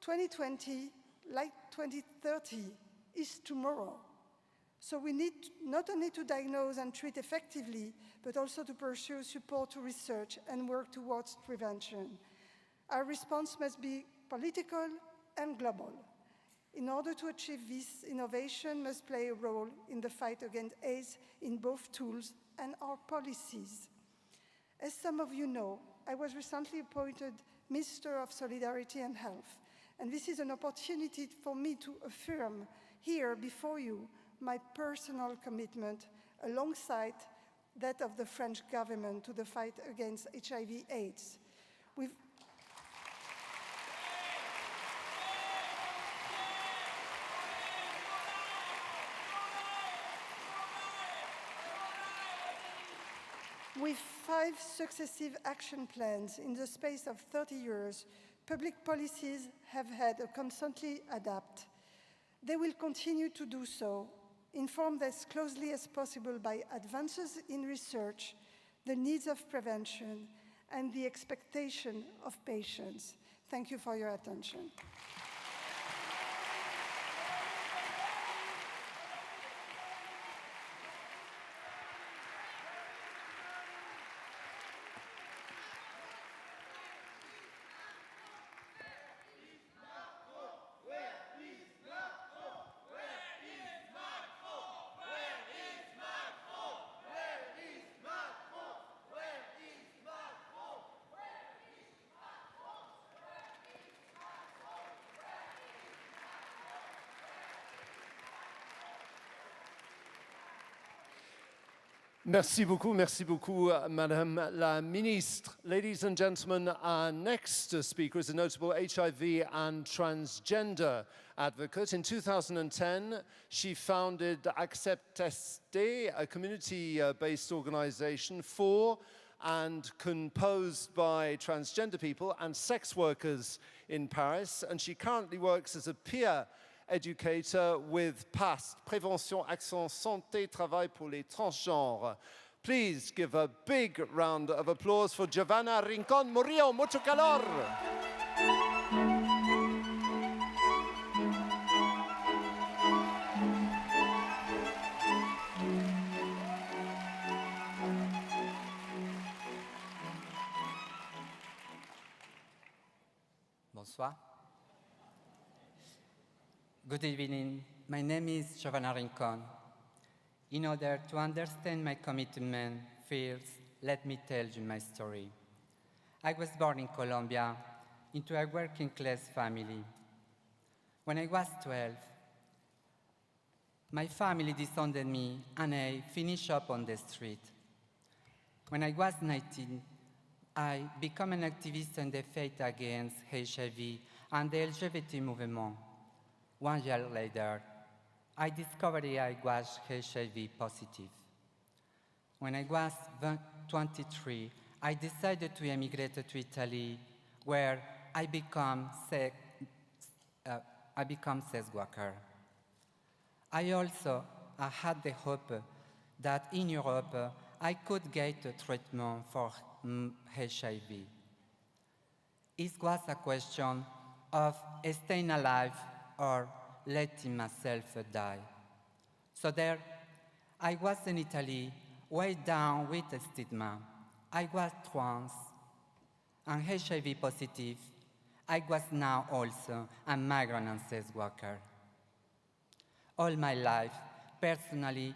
2020, like 2030, is tomorrow. So we need not only to diagnose and treat effectively, but also to pursue support to research and work towards prevention. Our response must be political and global. In order to achieve this, innovation must play a role in the fight against AIDS in both tools and our policies. As some of you know, I was recently appointed Minister of Solidarity and Health, and this is an opportunity for me to affirm here before you my personal commitment alongside that of the French government to the fight against HIV/AIDS. With 5 successive action plans in the space of 30 years, public policies have had to constantly adapt. They will continue to do so, informed as closely as possible by advances in research, the needs of prevention, and the expectation of patients. Thank you for your attention. Merci beaucoup, Madame la Ministre. Ladies and gentlemen, our next speaker is a notable HIV and transgender advocate. In 2010, she founded Accept Tester, a community-based organization for and composed by transgender people and sex workers in Paris. And she currently works as a peer educator with PAST, Prévention Action Santé Travail pour les Transgenres. Please give a big round of applause for Giovanna Rincon Murillo. Mucho calor! Bonsoir. Good evening. My name is Giovanna Rincon. In order to understand my commitment, fears, let me tell you my story. I was born in Colombia into a working class family. When I was 12, my family disowned me and I finished up on the street. When I was 19, I became an activist in the fight against HIV and the LGBT movement. 1 year later, I discovered I was HIV positive. When I was 23, I decided to emigrate to Italy, where I became sex worker. I also had the hope that in Europe I could get a treatment for HIV. It was a question of staying alive or letting myself die. So there, I was in Italy, weighed down with the stigma. I was trans and HIV positive. I was now also a migrant and sex worker. All my life, personally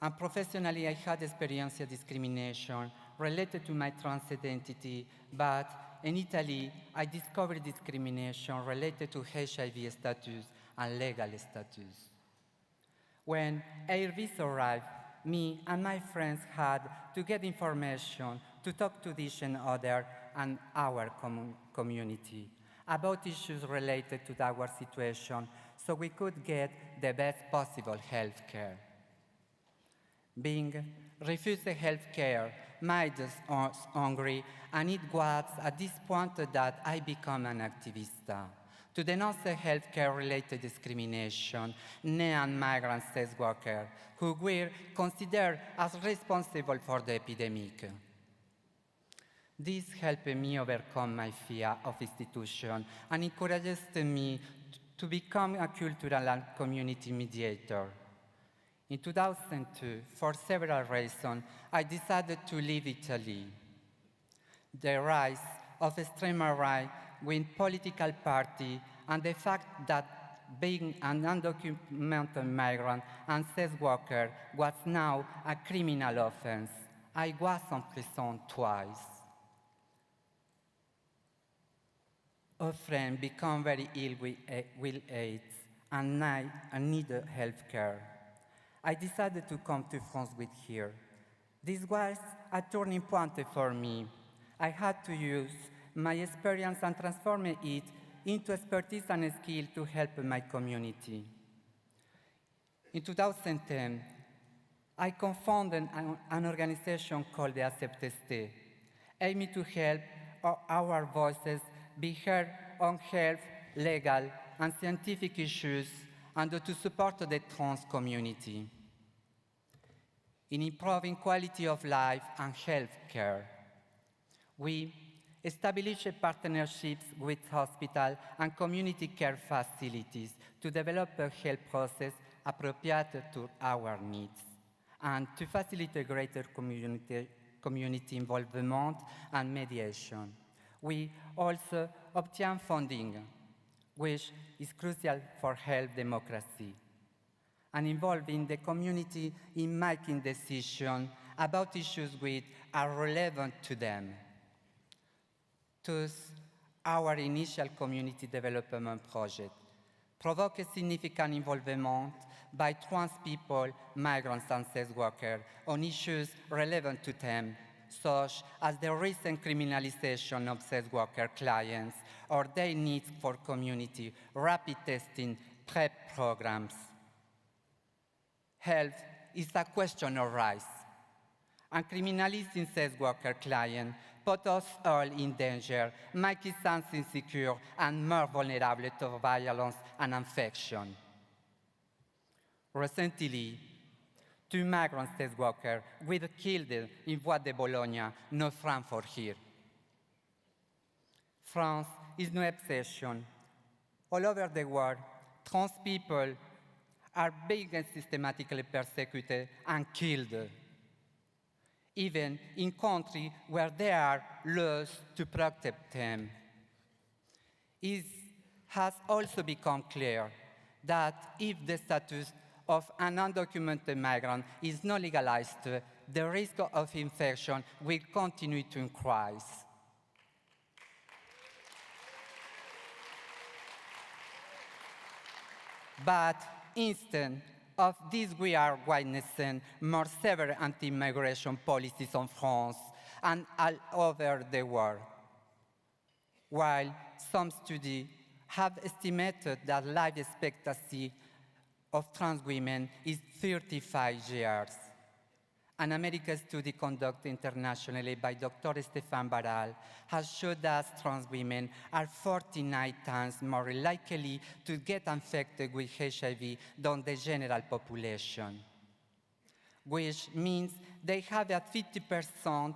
and professionally, I had experienced discrimination related to my trans identity, but in Italy, I discovered discrimination related to HIV status and legal status. When Air Visa arrived, me and my friends had to get information to talk to each other and our community about issues related to our situation so we could get the best possible health care. Being refused health care made us hungry, and it was at this point that I became an activist to denounce healthcare-related discrimination and migrant sex workers who were considered as responsible for the epidemic. This helped me overcome my fear of institutions and encouraged me to become a cultural and community mediator. In 2002, for several reasons, I decided to leave Italy. The rise of extreme right wing political party and the fact that being an undocumented migrant and sex worker was now a criminal offense. I was in prison twice. A friend became very ill with AIDS and I needed health care. I decided to come to France with her. This was a turning point for me. I had to use my experience and transform it into expertise and skill to help my community. In 2010, I co-founded an organization called the Advocacy, aiming to help our voices be heard on health, legal, and scientific issues, and to support the trans community in improving quality of life and health care. We established partnerships with hospitals and community care facilities to develop a health process appropriate to our needs and to facilitate greater community involvement and mediation. We also obtain funding, which is crucial for health democracy, and involving the community in making decisions about issues which are relevant to them. Thus, our initial community development project provoked significant involvement by trans people, migrants, and sex workers on issues relevant to them, such as the recent criminalization of sex worker clients or their needs for community rapid testing PrEP programs. Health is a question of rights, And criminalizing sex worker clients put us all in danger, making us insecure and more vulnerable to violence and infection. Recently, 2 migrant sex workers were killed in Bois de Boulogne, not Frankfurt here. France is no exception. All over the world, trans people are being systematically persecuted and killed, even in countries where there are laws to protect them. It has also become clear that if the status of an undocumented migrant is not legalized, the risk of infection will continue to increase. But instead of this, we are witnessing more severe anti-migration policies in France and all over the world. While some studies have estimated that life expectancy of trans women is 35 years. An American study conducted internationally by Dr. Stéphane Barral has showed that trans women are 49 times more likely to get infected with HIV than the general population, which means they have a 50%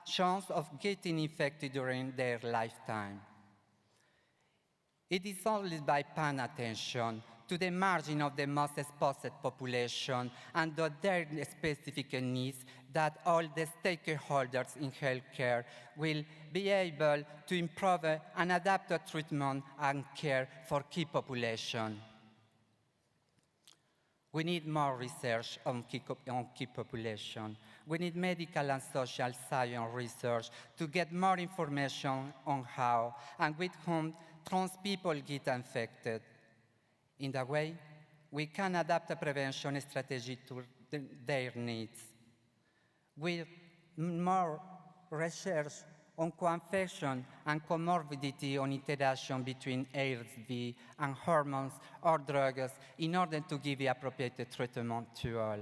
chance of getting infected during their lifetime. It is only by paying attention to the margin of the most exposed population and their specific needs that all the stakeholders in healthcare will be able to improve and adapt the treatment and care for key population. We need more research on key population. We need medical and social science research to get more information on how and with whom trans people get infected. In that way, we can adapt a prevention strategy to their needs. With more research on co-infection and comorbidity on interaction between HIV and hormones or drugs in order to give the appropriate treatment to all.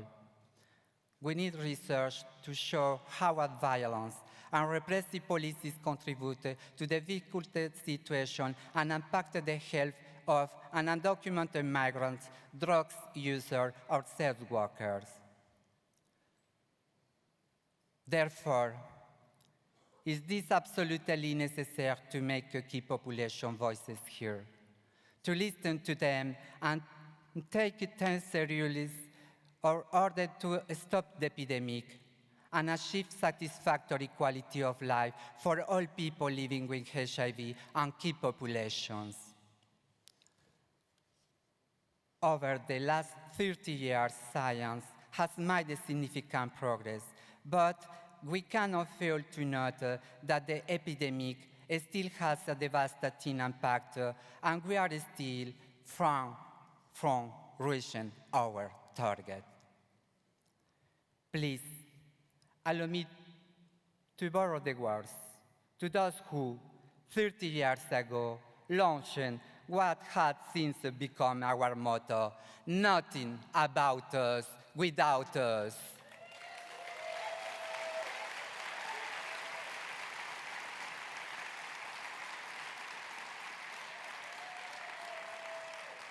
We need research to show how violence and repressive policies contribute to the difficult situation and impact the health of an undocumented migrants, drugs users, or sex workers. Therefore, is this absolutely necessary to make key population voices heard, to listen to them and take them seriously in order to stop the epidemic and achieve satisfactory quality of life for all people living with HIV and key populations. Over the last 30 years, science has made significant progress, but we cannot fail to note that the epidemic still has a devastating impact, and we are still far from reaching our target. Please, allow me to borrow the words to those who, 30 years ago, launched what had since become our motto, nothing about us without us.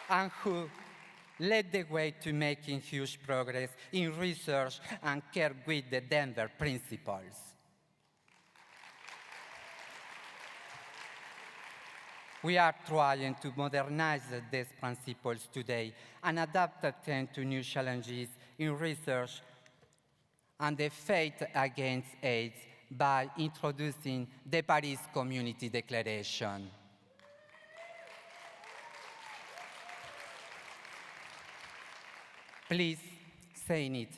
And who led the way to making huge progress in research and care with the Denver Principles. We are trying to modernize these principles today and adapt them to new challenges in research and the fight against AIDS by introducing the Paris Community Declaration. Please sign it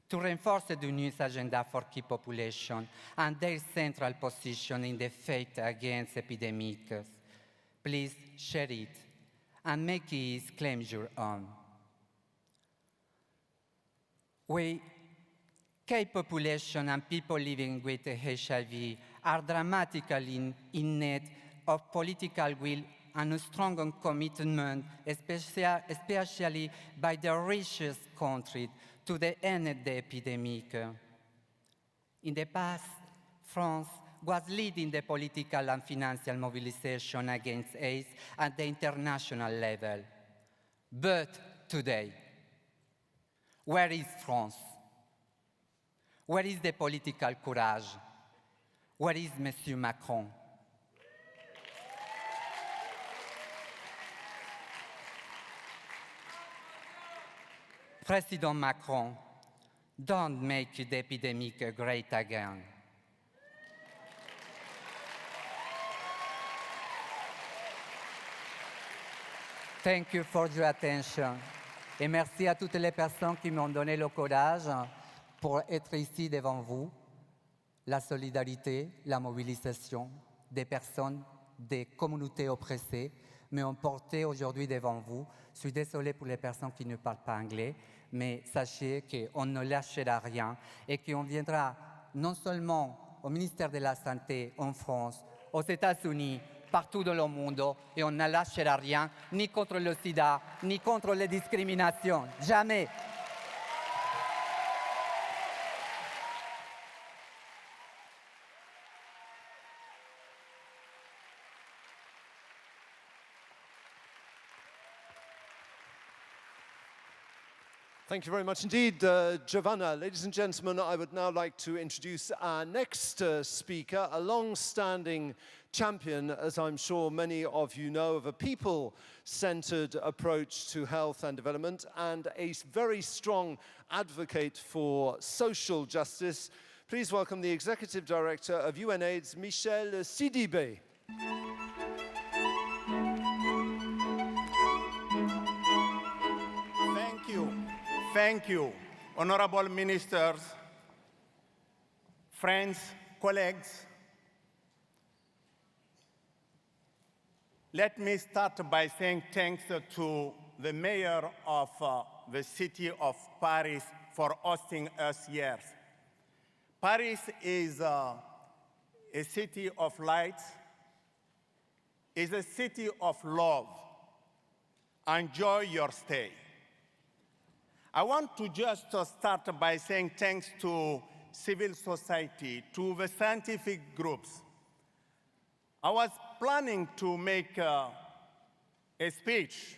to reinforce the news agenda for key population and their central position in the fight against epidemics. Please share it and make its claims your own. We, key population and people living with HIV are dramatically in need of political will and a strong commitment, especially by the richest countries, to the end of the epidemic. In the past, France was leading the political and financial mobilization against AIDS at the international level. But today, where is France? Where is the political courage? Where is Monsieur Macron? President Macron, don't make the epidemic great again. Thank you for your attention. Et merci à toutes les personnes qui m'ont donné le courage pour être ici devant vous. La solidarité, la mobilisation des personnes, des communautés oppressées m'ont porté aujourd'hui devant vous. Je suis désolé pour les personnes qui ne parlent pas anglais, mais sachez qu'on ne lâchera rien et qu'on viendra non seulement au ministère de la Santé en France, aux États-Unis, partout dans le monde, et on ne lâchera rien, ni contre le sida, ni contre les discriminations. Jamais. Thank you very much indeed, Giovanna. Ladies and gentlemen, I would now like to introduce our next speaker, a long-standing champion, as I'm sure many of you know, of a people-centered approach to health and development, and a very strong advocate for social justice. Please welcome the Executive Director of UNAIDS, Michel Sidibé. Thank you, honorable ministers, friends, colleagues. Let me start by saying thanks to the mayor of the city of Paris for hosting us here. Paris is a city of lights, is a city of love. Enjoy your stay. I want to just start by saying thanks to civil society, to the scientific groups. I was planning to make a speech,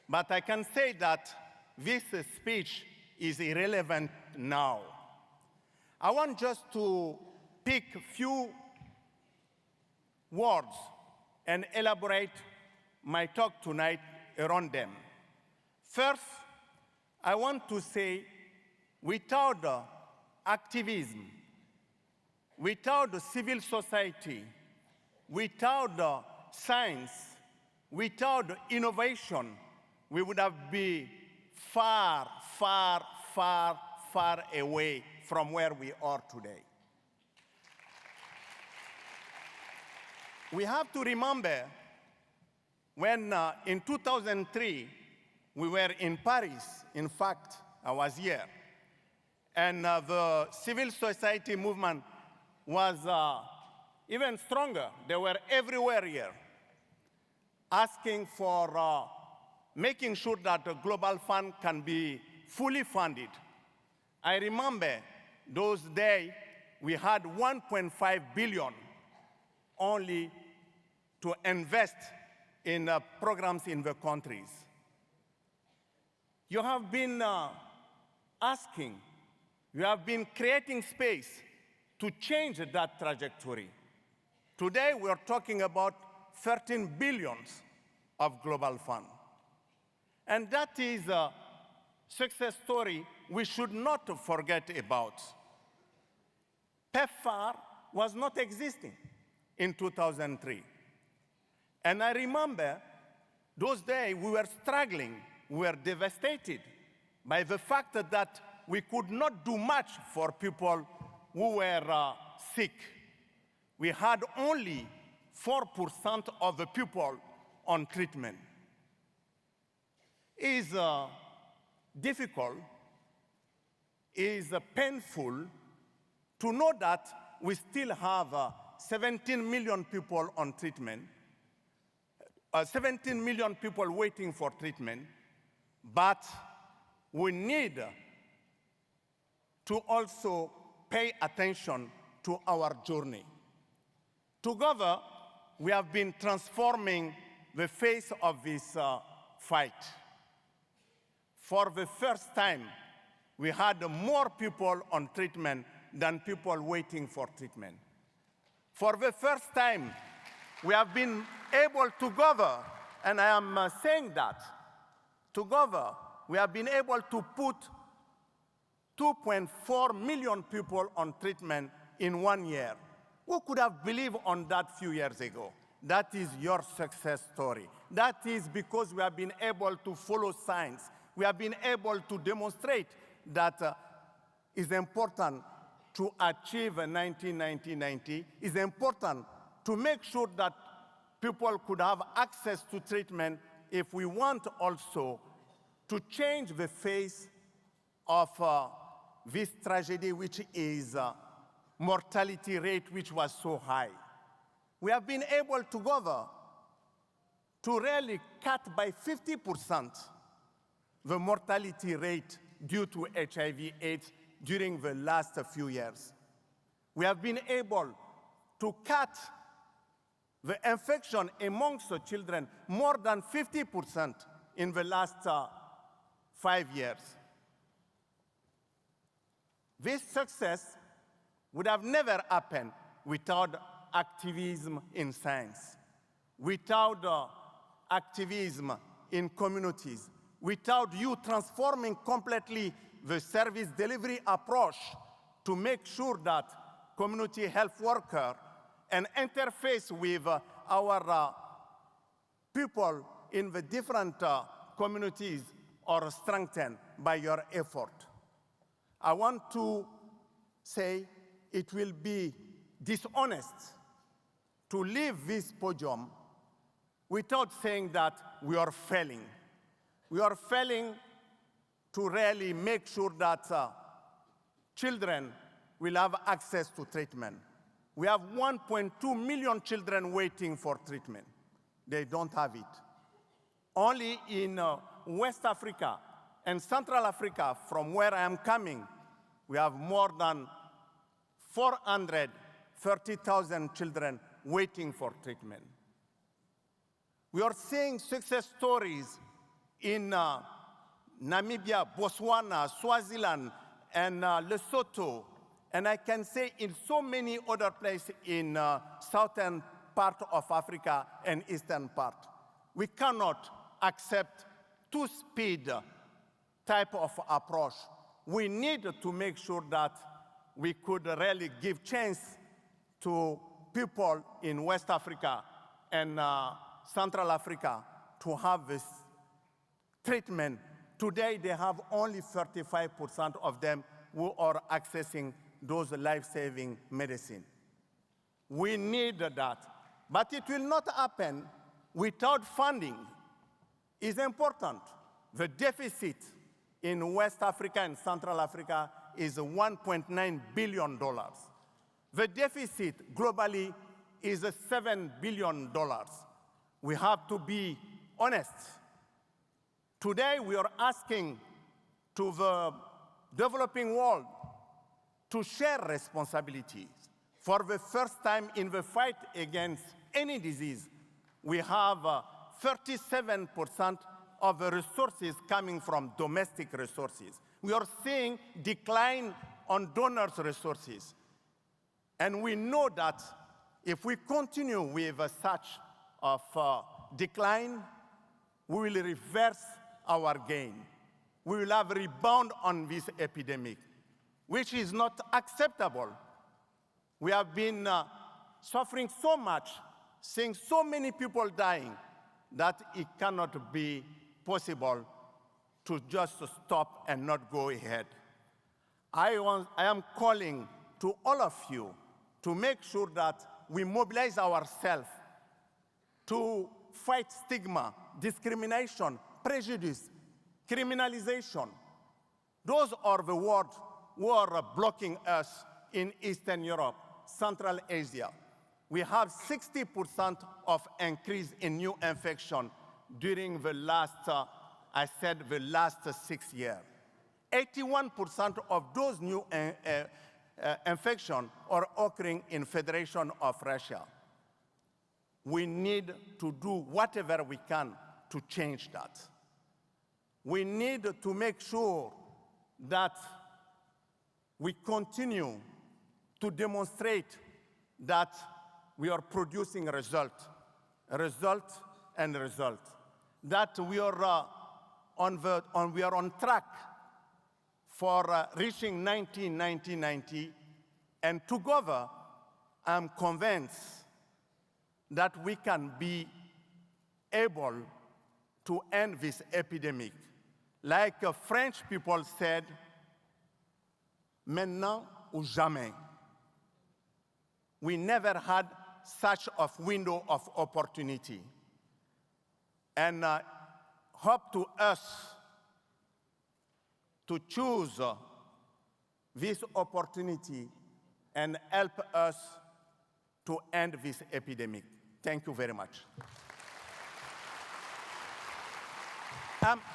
but I can say that this speech is irrelevant now. I want just to pick a few words and elaborate my talk tonight around them. First, I want to say, without activism, without civil society, without science, without innovation, we would have been far, far, far, far away from where we are today. We have to remember when in 2003, we were in Paris. In fact, I was here. And the civil society movement was even stronger. They were everywhere here, asking for making sure that the Global Fund can be fully funded. I remember those days we had 1.5 billion only to invest in programs in the countries. You have been asking, you have been creating space to change that trajectory. Today, we are talking about 13 billion of Global Fund. And that is a success story we should not forget about. PEPFAR was not existing in 2003. And I remember those days we were struggling. We were devastated by the fact that we could not do much for people who were sick. We had only 4% of the people on treatment. It is difficult, it is painful to know that we still have 17 million people on treatment, 17 million people waiting for treatment. But we need to also pay attention to our journey. Together, we have been transforming the face of this fight. For the first time, we had more people on treatment than people waiting for treatment. For the first time, we have been able together, and I am saying that, together, we have been able to put 2.4 million people on treatment in 1 year. Who could have believed on that few years ago? That is your success story. That is because we have been able to follow science. We have been able to demonstrate that it's important to achieve 1990. It's important to make sure that people could have access to treatment if we want also to change the face of this tragedy, which is mortality rate, which was so high. We have been able together to really cut by 50% the mortality rate due to HIV/AIDS during the last few years. We have been able to cut the infection amongst the children more than 50% in the last 5 years. This success would have never happened without activism in science, without activism in communities, without you transforming completely the service delivery approach to make sure that community health worker and interface with our people in the different communities are strengthened by your effort. I want to say it will be dishonest to leave this podium without saying that we are failing. We are failing to really make sure that children will have access to treatment. We have 1.2 million children waiting for treatment. They don't have it. Only in West Africa and Central Africa, from where I am coming, we have more than 430,000 children waiting for treatment. We are seeing success stories in Namibia, Botswana, Swaziland, and Lesotho, and I can say in so many other places in southern part of Africa and eastern part. We cannot accept two-speed type of approach. We need to make sure that we could really give chance to people in West Africa and Central Africa to have this treatment. Today, they have only 35% of them who are accessing those life-saving medicine. We need that, but it will not happen without funding. It's important. The deficit in West Africa and Central Africa is $1.9 billion. The deficit globally is $7 billion. We have to be honest. Today, we are asking to the developing world to share responsibilities. For the first time in the fight against any disease, we have 37% of the resources coming from domestic resources. We are seeing decline on donors' resources. And we know that if we continue with such of decline, we will reverse our gain. We will have a rebound on this epidemic, which is not acceptable. We have been suffering so much, seeing so many people dying, that it cannot be possible to just stop and not go ahead. I am calling to all of you to make sure that we mobilize ourselves to fight stigma, discrimination, prejudice, criminalization. Those are the words who are blocking us in Eastern Europe, Central Asia. We have 60% of increase in new infection during the last, the last 6 years. 81% of those new infection are occurring in Federation of Russia. We need to do whatever we can to change that. We need to make sure that we continue to demonstrate that we are producing result, that we are on track for reaching 1990, and together, I'm convinced that we can be able to end this epidemic. Like French people said, maintenant ou jamais. We never had such a window of opportunity. And hope to us to choose this opportunity and help us to end this epidemic. Thank you very much.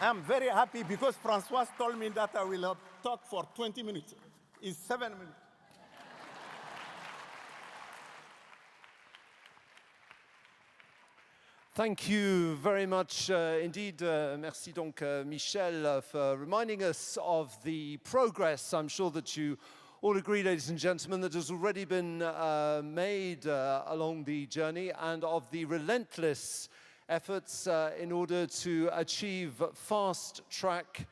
I'm very happy because Françoise told me that I will talk for 20 minutes. It's 7 minutes. Thank you very much indeed. Merci donc, Michel, for reminding us of the progress. I'm sure that you all agree, ladies and gentlemen, that has already been made along the journey, and of the relentless efforts in order to achieve fast-track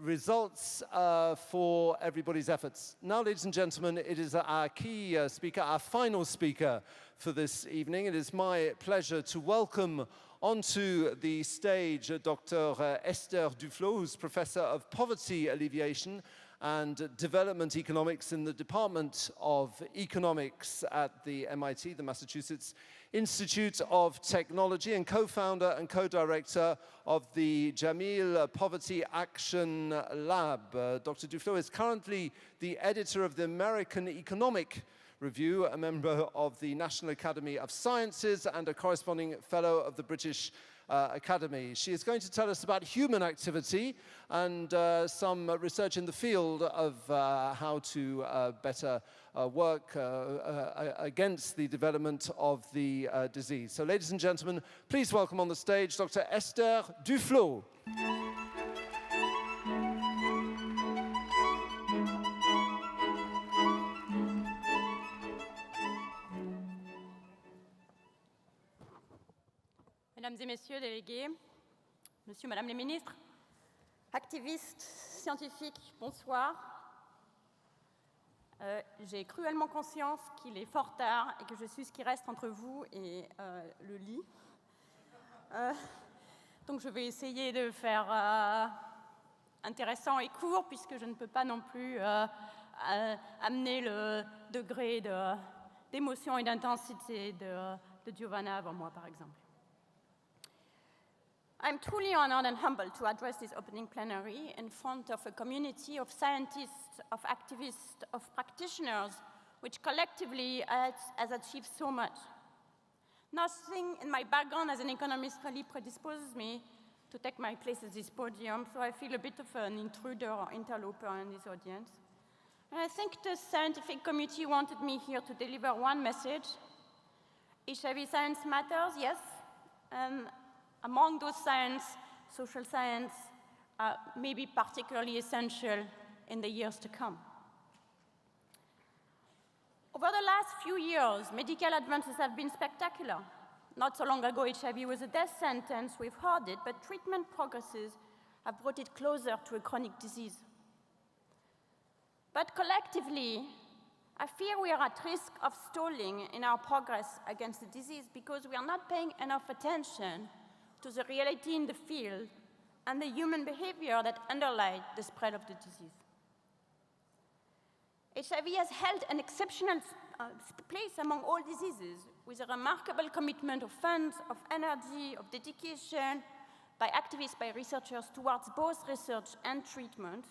results for everybody's efforts. Now, ladies and gentlemen, it is our key speaker, our final speaker for this evening. It is my pleasure to welcome onto the stage Dr. Esther Duflo, who's Professor of Poverty Alleviation and Development Economics in the Department of Economics at the MIT, the Massachusetts Institute of Technology, and co-founder and co-director of the Jameel Poverty Action Lab. Dr. Duflo is currently the editor of the American Economic Review, a member of the National Academy of Sciences, and a corresponding fellow of the British Academy. She is going to tell us about human activity and some research in the field of how to better work against the development of the disease. So, ladies and gentlemen, please welcome on the stage Dr. Esther Duflo. Mesdames et messieurs délégués, monsieur, madame les ministres, activistes, scientifiques, bonsoir. J'ai cruellement conscience qu'il est fort tard et que je suis ce qui reste entre vous et le lit. Donc je vais essayer de faire intéressant et court, puisque je ne peux pas non plus amener le degré d'émotion et d'intensité de Giovanna avant moi, par exemple. I'm truly honored and humbled to address this opening plenary in front of a community of scientists, of activists, of practitioners, which collectively has achieved so much. Nothing in my background as an economist really predisposes me to take my place at this podium, so I feel a bit of an intruder or interloper in this audience. And I think the scientific community wanted me here to deliver one message. HIV science matters, yes, and among those science, social science may be particularly essential in the years to come. Over the last few years, medical advances have been spectacular. Not so long ago, HIV was a death sentence, we've heard it, but treatment progresses have brought it closer to a chronic disease. But collectively, I fear we are at risk of stalling in our progress against the disease because we are not paying enough attention to the reality in the field and the human behavior that underlie the spread of the disease. HIV has held an exceptional place among all diseases, with a remarkable commitment of funds, of energy, of dedication by activists, by researchers towards both research and treatment.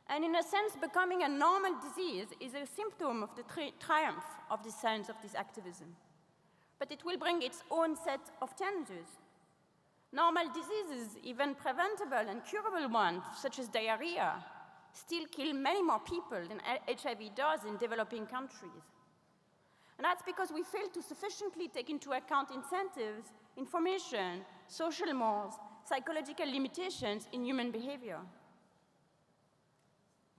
And in a sense, becoming a normal disease is a symptom of the triumph of the science of this activism. But it will bring its own set of challenges. Normal diseases, even preventable and curable ones, such as diarrhea, still kill many more people than HIV does in developing countries. And that's because we fail to sufficiently take into account incentives, information, social mores, psychological limitations in human behavior.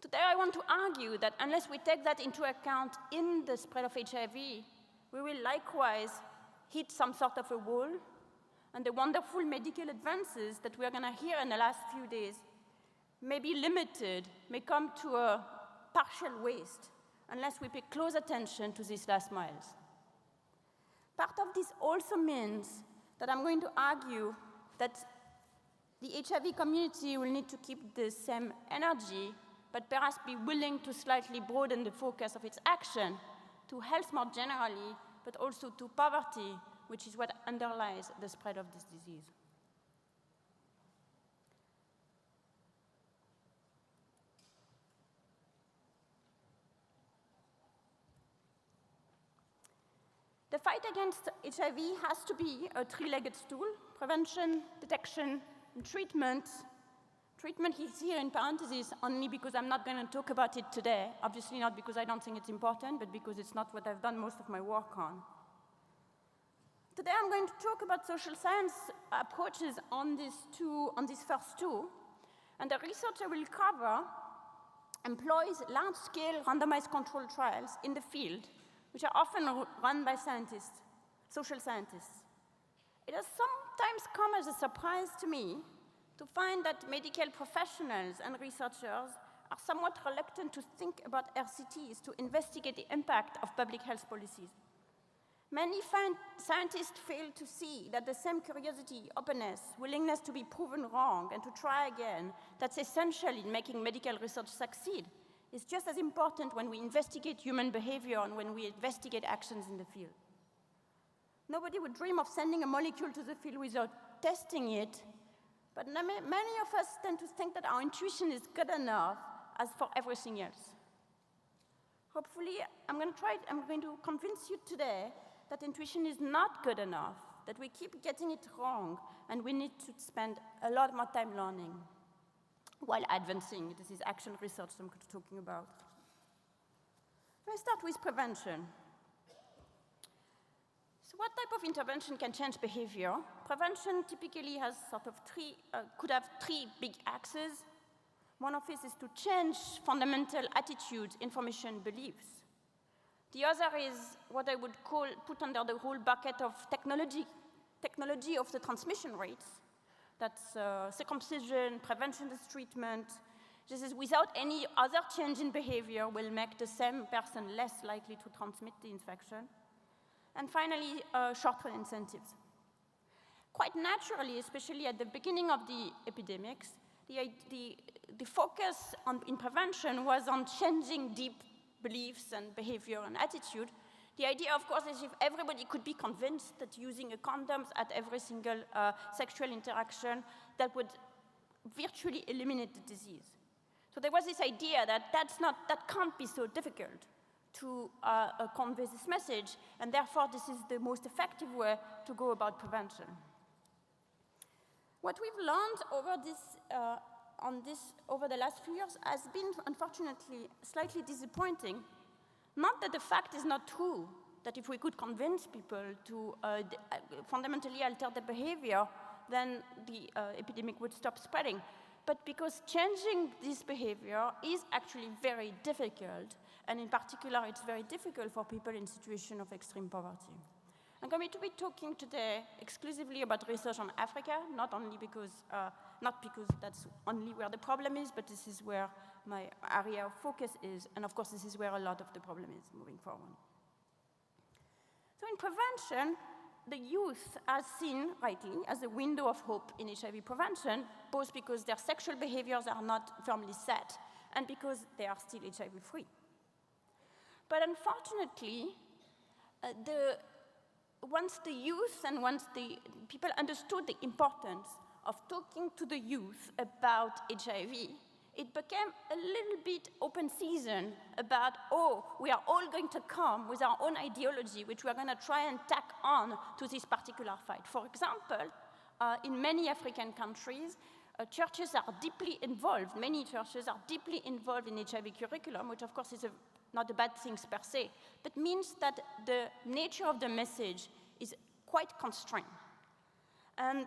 Today, I want to argue that unless we take that into account in the spread of HIV, we will likewise hit some sort of a wall, and the wonderful medical advances that we are going to hear in the last few days may be limited, may come to a partial waste, unless we pay close attention to these last miles. Part of this also means that I'm going to argue that the HIV community will need to keep the same energy, but perhaps be willing to slightly broaden the focus of its action to health more generally, but also to poverty, which is what underlies the spread of this disease. The fight against HIV has to be a three-legged stool: prevention, detection, and treatment. Treatment is here in parentheses only because I'm not going to talk about it today. Obviously not because I don't think it's important, but because it's not what I've done most of my work on. Today I'm going to talk about social science approaches on these first two, and the research I will cover employs large-scale randomized controlled trials in the field, which are often run by scientists, social scientists. It has sometimes come as a surprise to me to find that medical professionals and researchers are somewhat reluctant to think about RCTs to investigate the impact of public health policies. Many scientists fail to see that the same curiosity, openness, willingness to be proven wrong and to try again that's essential in making medical research succeed is just as important when we investigate human behavior and when we investigate actions in the field. Nobody would dream of sending a molecule to the field without testing it, but many of us tend to think that our intuition is good enough as for everything else. Hopefully, I'm going to convince you today that intuition is not good enough, that we keep getting it wrong, and we need to spend a lot more time learning while advancing. This is action research I'm talking about. Let's start with prevention. So what type of intervention can change behavior? Prevention typically has could have three big axes. One of these is to change fundamental attitudes, information, beliefs. The other is what I would put under the whole bucket of technology of the transmission rates. That's circumcision, prevention as treatment. This is without any other change in behavior will make the same person less likely to transmit the infection. And finally, short-term incentives. Quite naturally, especially at the beginning of the epidemics, the focus in prevention was on changing deep beliefs and behavior and attitude. The idea, of course, is if everybody could be convinced that using a condom at every single sexual interaction, that would virtually eliminate the disease. So there was this idea that that can't be so difficult to convey this message, and therefore this is the most effective way to go about prevention. What we've learned over the last few years has been, unfortunately, slightly disappointing. Not that the fact is not true, that if we could convince people to fundamentally alter their behavior, then the epidemic would stop spreading. But because changing this behavior is actually very difficult, and in particular, it's very difficult for people in situations of extreme poverty. I'm going to be talking today exclusively about research on Africa, not because that's only where the problem is, but this is where my area of focus is, and of course, this is where a lot of the problem is moving forward. So in prevention, the youth are seen, rightly, as a window of hope in HIV prevention, both because their sexual behaviors are not firmly set, and because they are still HIV-free. But unfortunately, once the youth and once the people understood the importance of talking to the youth about HIV, it became a little bit open season about, we are all going to come with our own ideology, which we're going to try and tack on to this particular fight. For example, in many African countries, churches are deeply involved, many churches are deeply involved in HIV curriculum, which of course is not a bad thing per se, but means that the nature of the message is quite constrained. And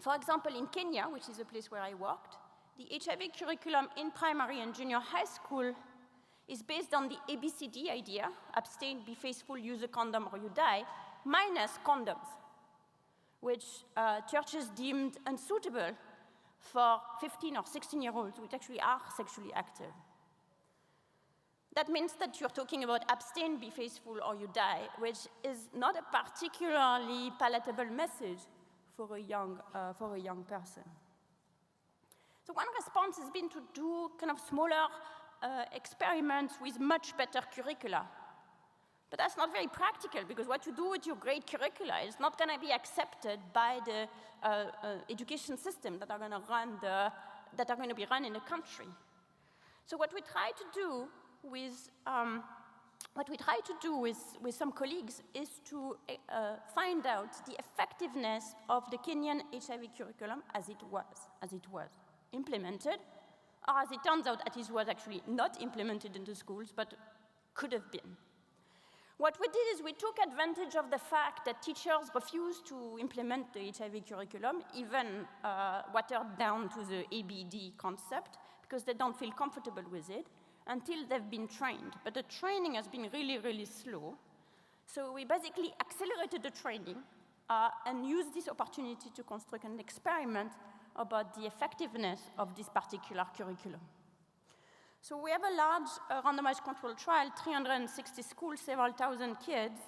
for example, in Kenya, which is a place where I worked, the HIV curriculum in primary and junior high school is based on the ABCD idea, abstain, be faithful, use a condom or you die, minus condoms, which churches deemed unsuitable for 15 or 16-year-olds, which actually are sexually active. That means that you're talking about abstain, be faithful, or you die, which is not a particularly palatable message for a young person. So one response has been to do kind of smaller experiments with much better curricula. But that's not very practical, because what you do with your great curricula is not going to be accepted by the education system that are going to be run in the country. So what we try to do with some colleagues is to find out the effectiveness of the Kenyan HIV curriculum as it was implemented, or as it turns out, it was actually not implemented in the schools, but could have been. What we did is we took advantage of the fact that teachers refused to implement the HIV curriculum, even watered down to the ABD concept, because they don't feel comfortable with it, until they've been trained. But the training has been really, really slow. So we basically accelerated the training and used this opportunity to construct an experiment about the effectiveness of this particular curriculum. So we have a large randomized controlled trial, 360 schools, several thousand kids,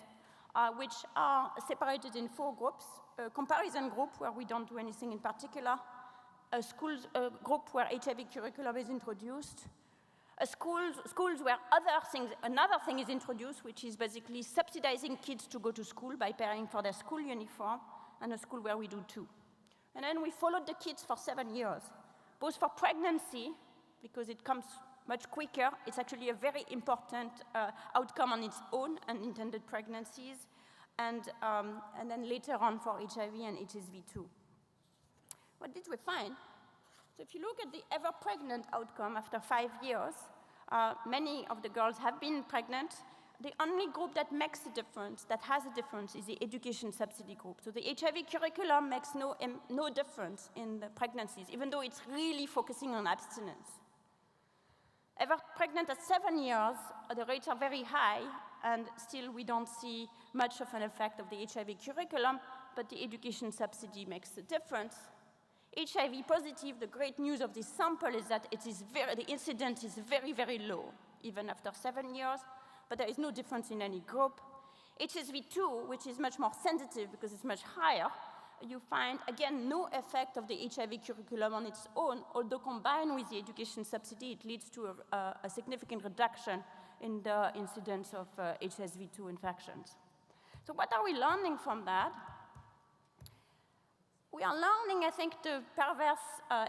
which are separated in 4 groups. A comparison group where we don't do anything in particular, a group where HIV curriculum is introduced, schools where another thing is introduced, which is basically subsidizing kids to go to school by paying for their school uniform, and a school where we do 2. And then we followed the kids for 7 years, both for pregnancy, because it comes much quicker. It's actually a very important outcome on its own, unintended pregnancies, and then later on for HIV and HSV too. What did we find? So if you look at the ever pregnant outcome after 5 years, many of the girls have been pregnant. The only group that makes a difference, that has a difference, is the education subsidy group. So the HIV curriculum makes no difference in the pregnancies, even though it's really focusing on abstinence. Ever pregnant at 7 years, the rates are very high, and still we don't see much of an effect of the HIV curriculum, but the education subsidy makes a difference. HIV positive, the great news of this sample is that the incidence is very, very low, even after 7 years, but there is no difference in any group. HSV2, which is much more sensitive because it's much higher, you find, again, no effect of the HIV curriculum on its own, although combined with the education subsidy, it leads to a significant reduction in the incidence of HSV2 infections. So what are we learning from that? We are learning, I think, the perverse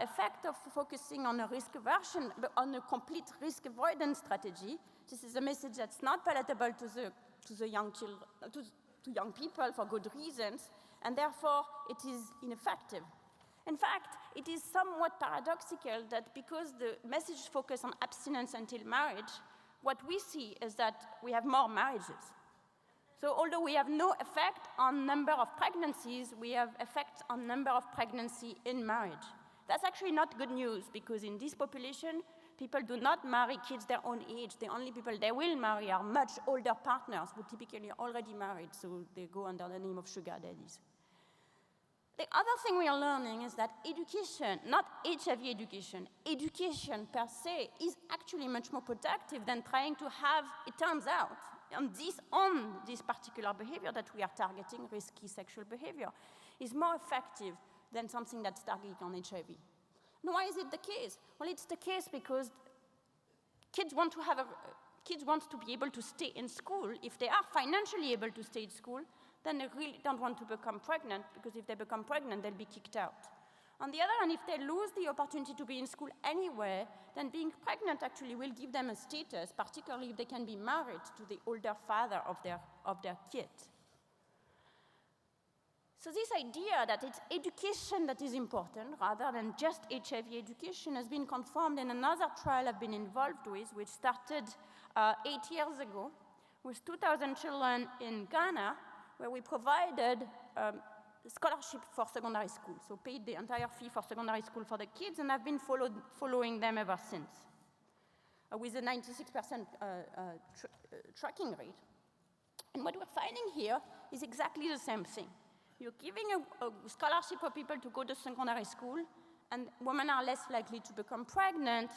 effect of focusing on a risk aversion, on a complete risk avoidance strategy. This is a message that's not palatable to the young children, to young people for good reasons, and therefore it is ineffective. In fact, it is somewhat paradoxical that because the message focuses on abstinence until marriage, what we see is that we have more marriages. So although we have no effect on number of pregnancies, we have effect on number of pregnancy in marriage. That's actually not good news, because in this population, people do not marry kids their own age. The only people they will marry are much older partners who typically are already married, so they go under the name of sugar daddies. The other thing we are learning is that education, not HIV education, education per se is actually much more productive than trying to have, it turns out, on this particular behavior that we are targeting, risky sexual behavior, is more effective than something that's targeted on HIV. Now, why is it the case? Well, it's the case because kids want to be able to stay in school. If they are financially able to stay in school, then they really don't want to become pregnant, because if they become pregnant, they'll be kicked out. On the other hand, if they lose the opportunity to be in school anyway, then being pregnant actually will give them a status, particularly if they can be married to the older father of their kid. So this idea that it's education that is important rather than just HIV education has been confirmed in another trial I've been involved with, which started 8 years ago with 2,000 children in Ghana, where we provided scholarship for secondary school, so paid the entire fee for secondary school for the kids, and I've been following them ever since, with a 96% tracking rate. And what we're finding here is exactly the same thing. You're giving a scholarship for people to go to secondary school, and women are less likely to become pregnant,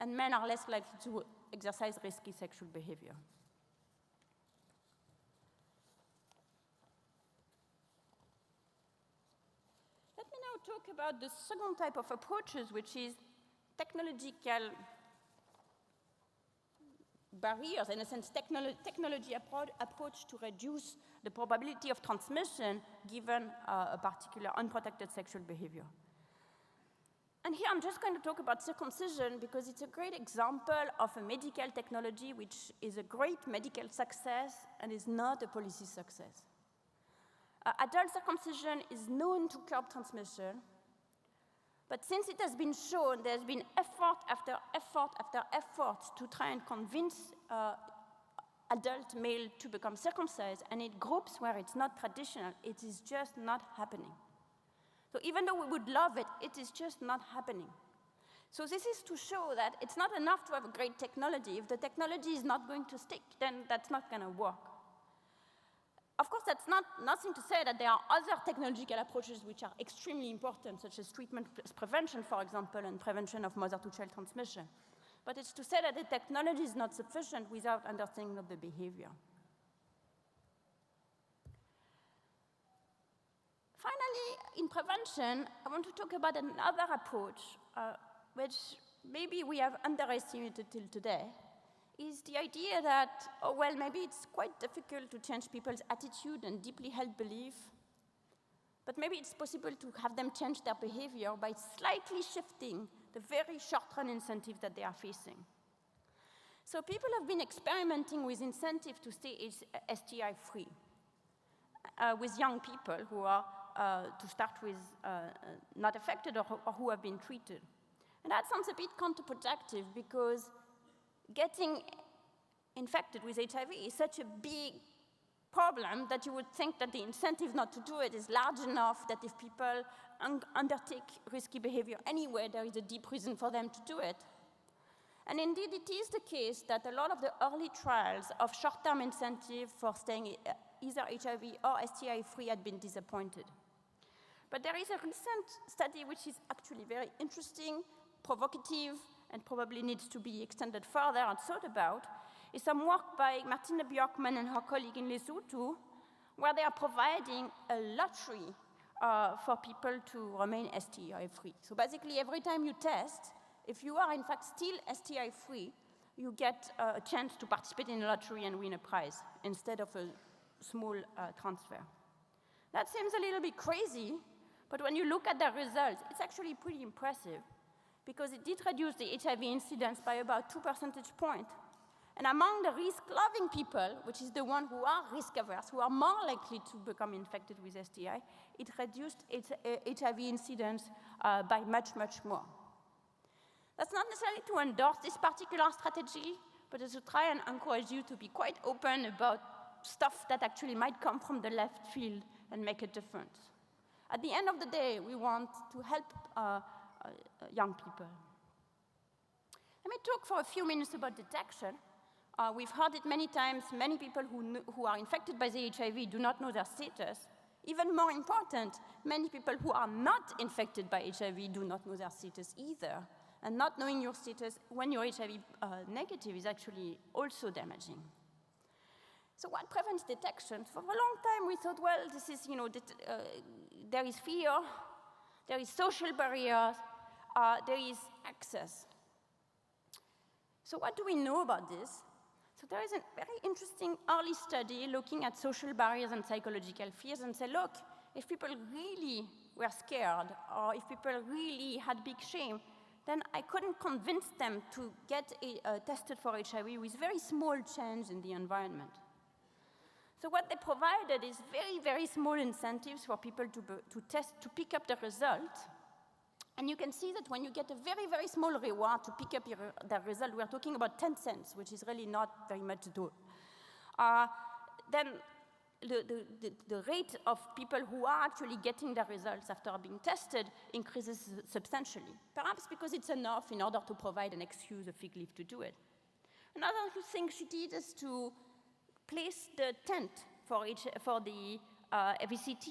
and men are less likely to exercise risky sexual behavior. Let me now talk about the second type of approaches, which is technological barriers, in a sense, technology approach to reduce the probability of transmission given a particular unprotected sexual behavior. And here I'm just going to talk about circumcision because it's a great example of a medical technology which is a great medical success and is not a policy success. Adult circumcision is known to curb transmission, but since it has been shown, there's been effort after effort after effort to try and convince adult male to become circumcised, and in groups where it's not traditional, it is just not happening. So even though we would love it, it is just not happening. So this is to show that it's not enough to have a great technology. If the technology is not going to stick, then that's not going to work. Of course, that's nothing to say that there are other technological approaches which are extremely important, such as treatment prevention, for example, and prevention of mother-to-child transmission. But it's to say that the technology is not sufficient without understanding of the behavior. Finally, in prevention, I want to talk about another approach, which maybe we have underestimated till today, is the idea that, oh, well, maybe it's quite difficult to change people's attitude and deeply held belief, but maybe it's possible to have them change their behavior by slightly shifting the very short-run incentive that they are facing. So people have been experimenting with incentives to stay STI-free with young people who are, to start with, not affected or who have been treated. And that sounds a bit counterproductive because getting infected with HIV is such a big problem that you would think that the incentive not to do it is large enough that if people undertake risky behavior anyway, there is a deep reason for them to do it. And indeed, it is the case that a lot of the early trials of short-term incentive for staying either HIV or STI-free had been disappointed. But there is a recent study which is actually very interesting, provocative, and probably needs to be extended further and thought about, is some work by Martina Björkman and her colleague in Lesotho, where they are providing a lottery for people to remain STI-free. So basically, every time you test, if you are in fact still STI-free, you get a chance to participate in a lottery and win a prize instead of a small transfer. That seems a little bit crazy, but when you look at the results, it's actually pretty impressive because it did reduce the HIV incidence by about 2 percentage points. And among the risk-loving people, which is the one who are risk-averse, who are more likely to become infected with STI, it reduced its HIV incidence by much, much more. That's not necessarily to endorse this particular strategy, but to try and encourage you to be quite open about stuff that actually might come from the left field and make a difference. At the end of the day, we want to help young people. Let me talk for a few minutes about detection. We've heard it many times. Many people who are infected by the HIV do not know their status. Even more important, many people who are not infected by HIV do not know their status either. And not knowing your status when you're HIV negative is actually also damaging. So what prevents detection? For a long time, we thought, well, this is, there is fear, there is social barriers, there is access. So what do we know about this? So there is a very interesting early study looking at social barriers and psychological fears and say, look, if people really were scared or if people really had big shame, then I couldn't convince them to get tested for HIV with very small change in the environment. So what they provided is very, very small incentives for people to pick up the result. And you can see that when you get a very, very small reward to pick up the result, we're talking about 10 cents, which is really not very much at all. Then the rate of people who are actually getting the results after being tested increases substantially, perhaps because it's enough in order to provide an excuse, a fig leaf to do it. Another thing she did is to place the tent for the VCT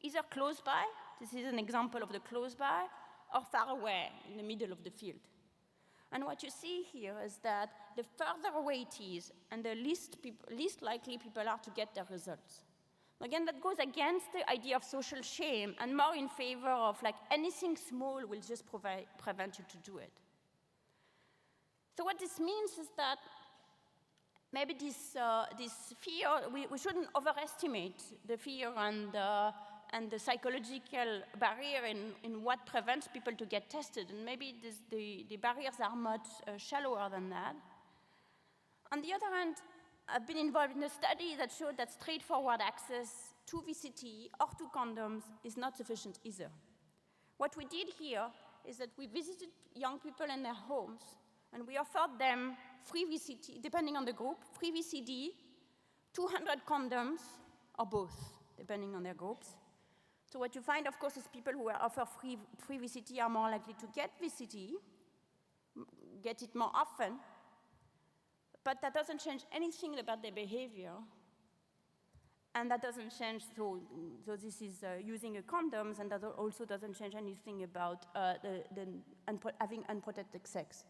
either close by, this is an example of the close by, or far away in the middle of the field. And what you see here is that the further away it is, and the least likely people are to get their results. Again, that goes against the idea of social shame and more in favor of like anything small will just prevent you to do it. So what this means is that maybe this fear, we shouldn't overestimate the fear and the psychological barrier in what prevents people to get tested. And maybe the barriers are much shallower than that. On the other hand, I've been involved in a study that showed that straightforward access to VCT or to condoms is not sufficient either. What we did here is that we visited young people in their homes, and we offered them free VCT, depending on the group, free VCD, 200 condoms, or both, depending on their groups. So what you find, of course, is people who are offered free VCT are more likely to get VCT, get it more often, but that doesn't change anything about their behavior. And that doesn't change, so this is using a condoms, and that also doesn't change anything about having unprotected sex.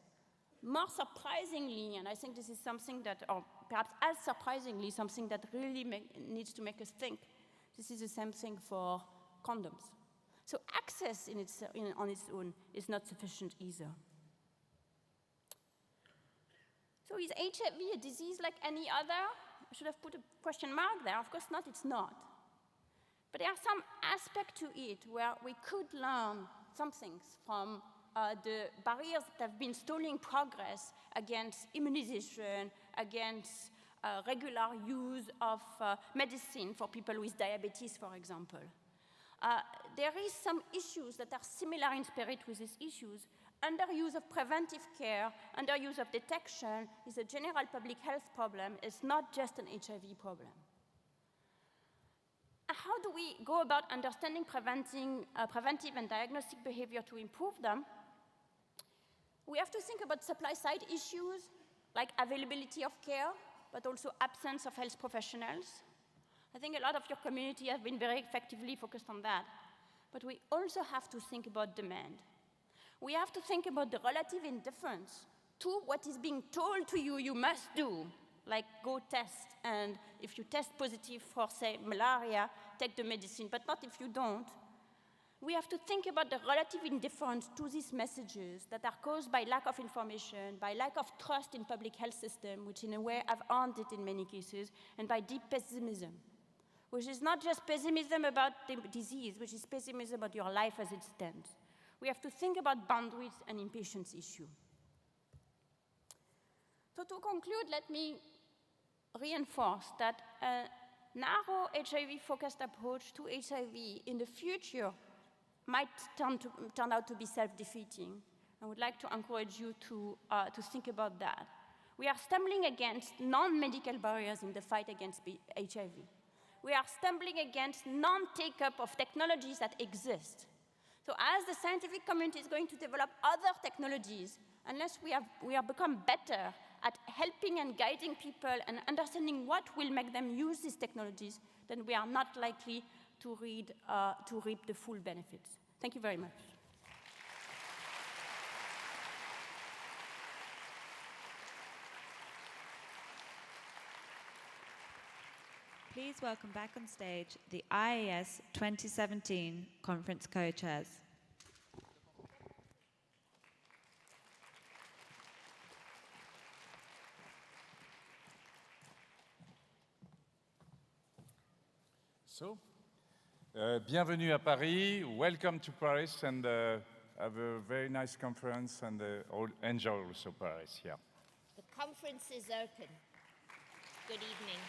More surprisingly, and I think this is something that, or perhaps as surprisingly, something that really needs to make us think, this is the same thing for condoms. So access on its own is not sufficient either. So is HIV a disease like any other? I should have put a question mark there. Of course not, it's not. But there are some aspects to it where we could learn some things from the barriers that have been stalling progress against immunization, against regular use of medicine for people with diabetes, for example. There is some issues that are similar in spirit with these issues. Underuse of preventive care, underuse of detection is a general public health problem. It's not just an HIV problem. How do we go about understanding preventive and diagnostic behavior to improve them? We have to think about supply-side issues, like availability of care, but also absence of health professionals. I think a lot of your community have been very effectively focused on that. But we also have to think about demand. We have to think about the relative indifference to what is being told to you must do, like go test, and if you test positive for, say, malaria, take the medicine, but not if you don't. We have to think about the relative indifference to these messages that are caused by lack of information, by lack of trust in public health system, which in a way have earned it in many cases, and by deep pessimism, which is not just pessimism about the disease, which is pessimism about your life as it stands. We have to think about bandwidth and impatience issue. So to conclude, let me reinforce that a narrow HIV-focused approach to HIV in the future might turn out to be self-defeating. I would like to encourage you to think about that. We are stumbling against non-medical barriers in the fight against HIV. We are stumbling against non-take-up of technologies that exist. So as the scientific community is going to develop other technologies, unless we have become better at helping and guiding people and understanding what will make them use these technologies, then we are not likely to reap the full benefits. Thank you very much. Please welcome back on stage the IAS 2017 conference co-chairs. So, bienvenue à Paris, welcome to Paris, and have a very nice conference, and enjoy also Paris, yeah. The conference is open. Good evening.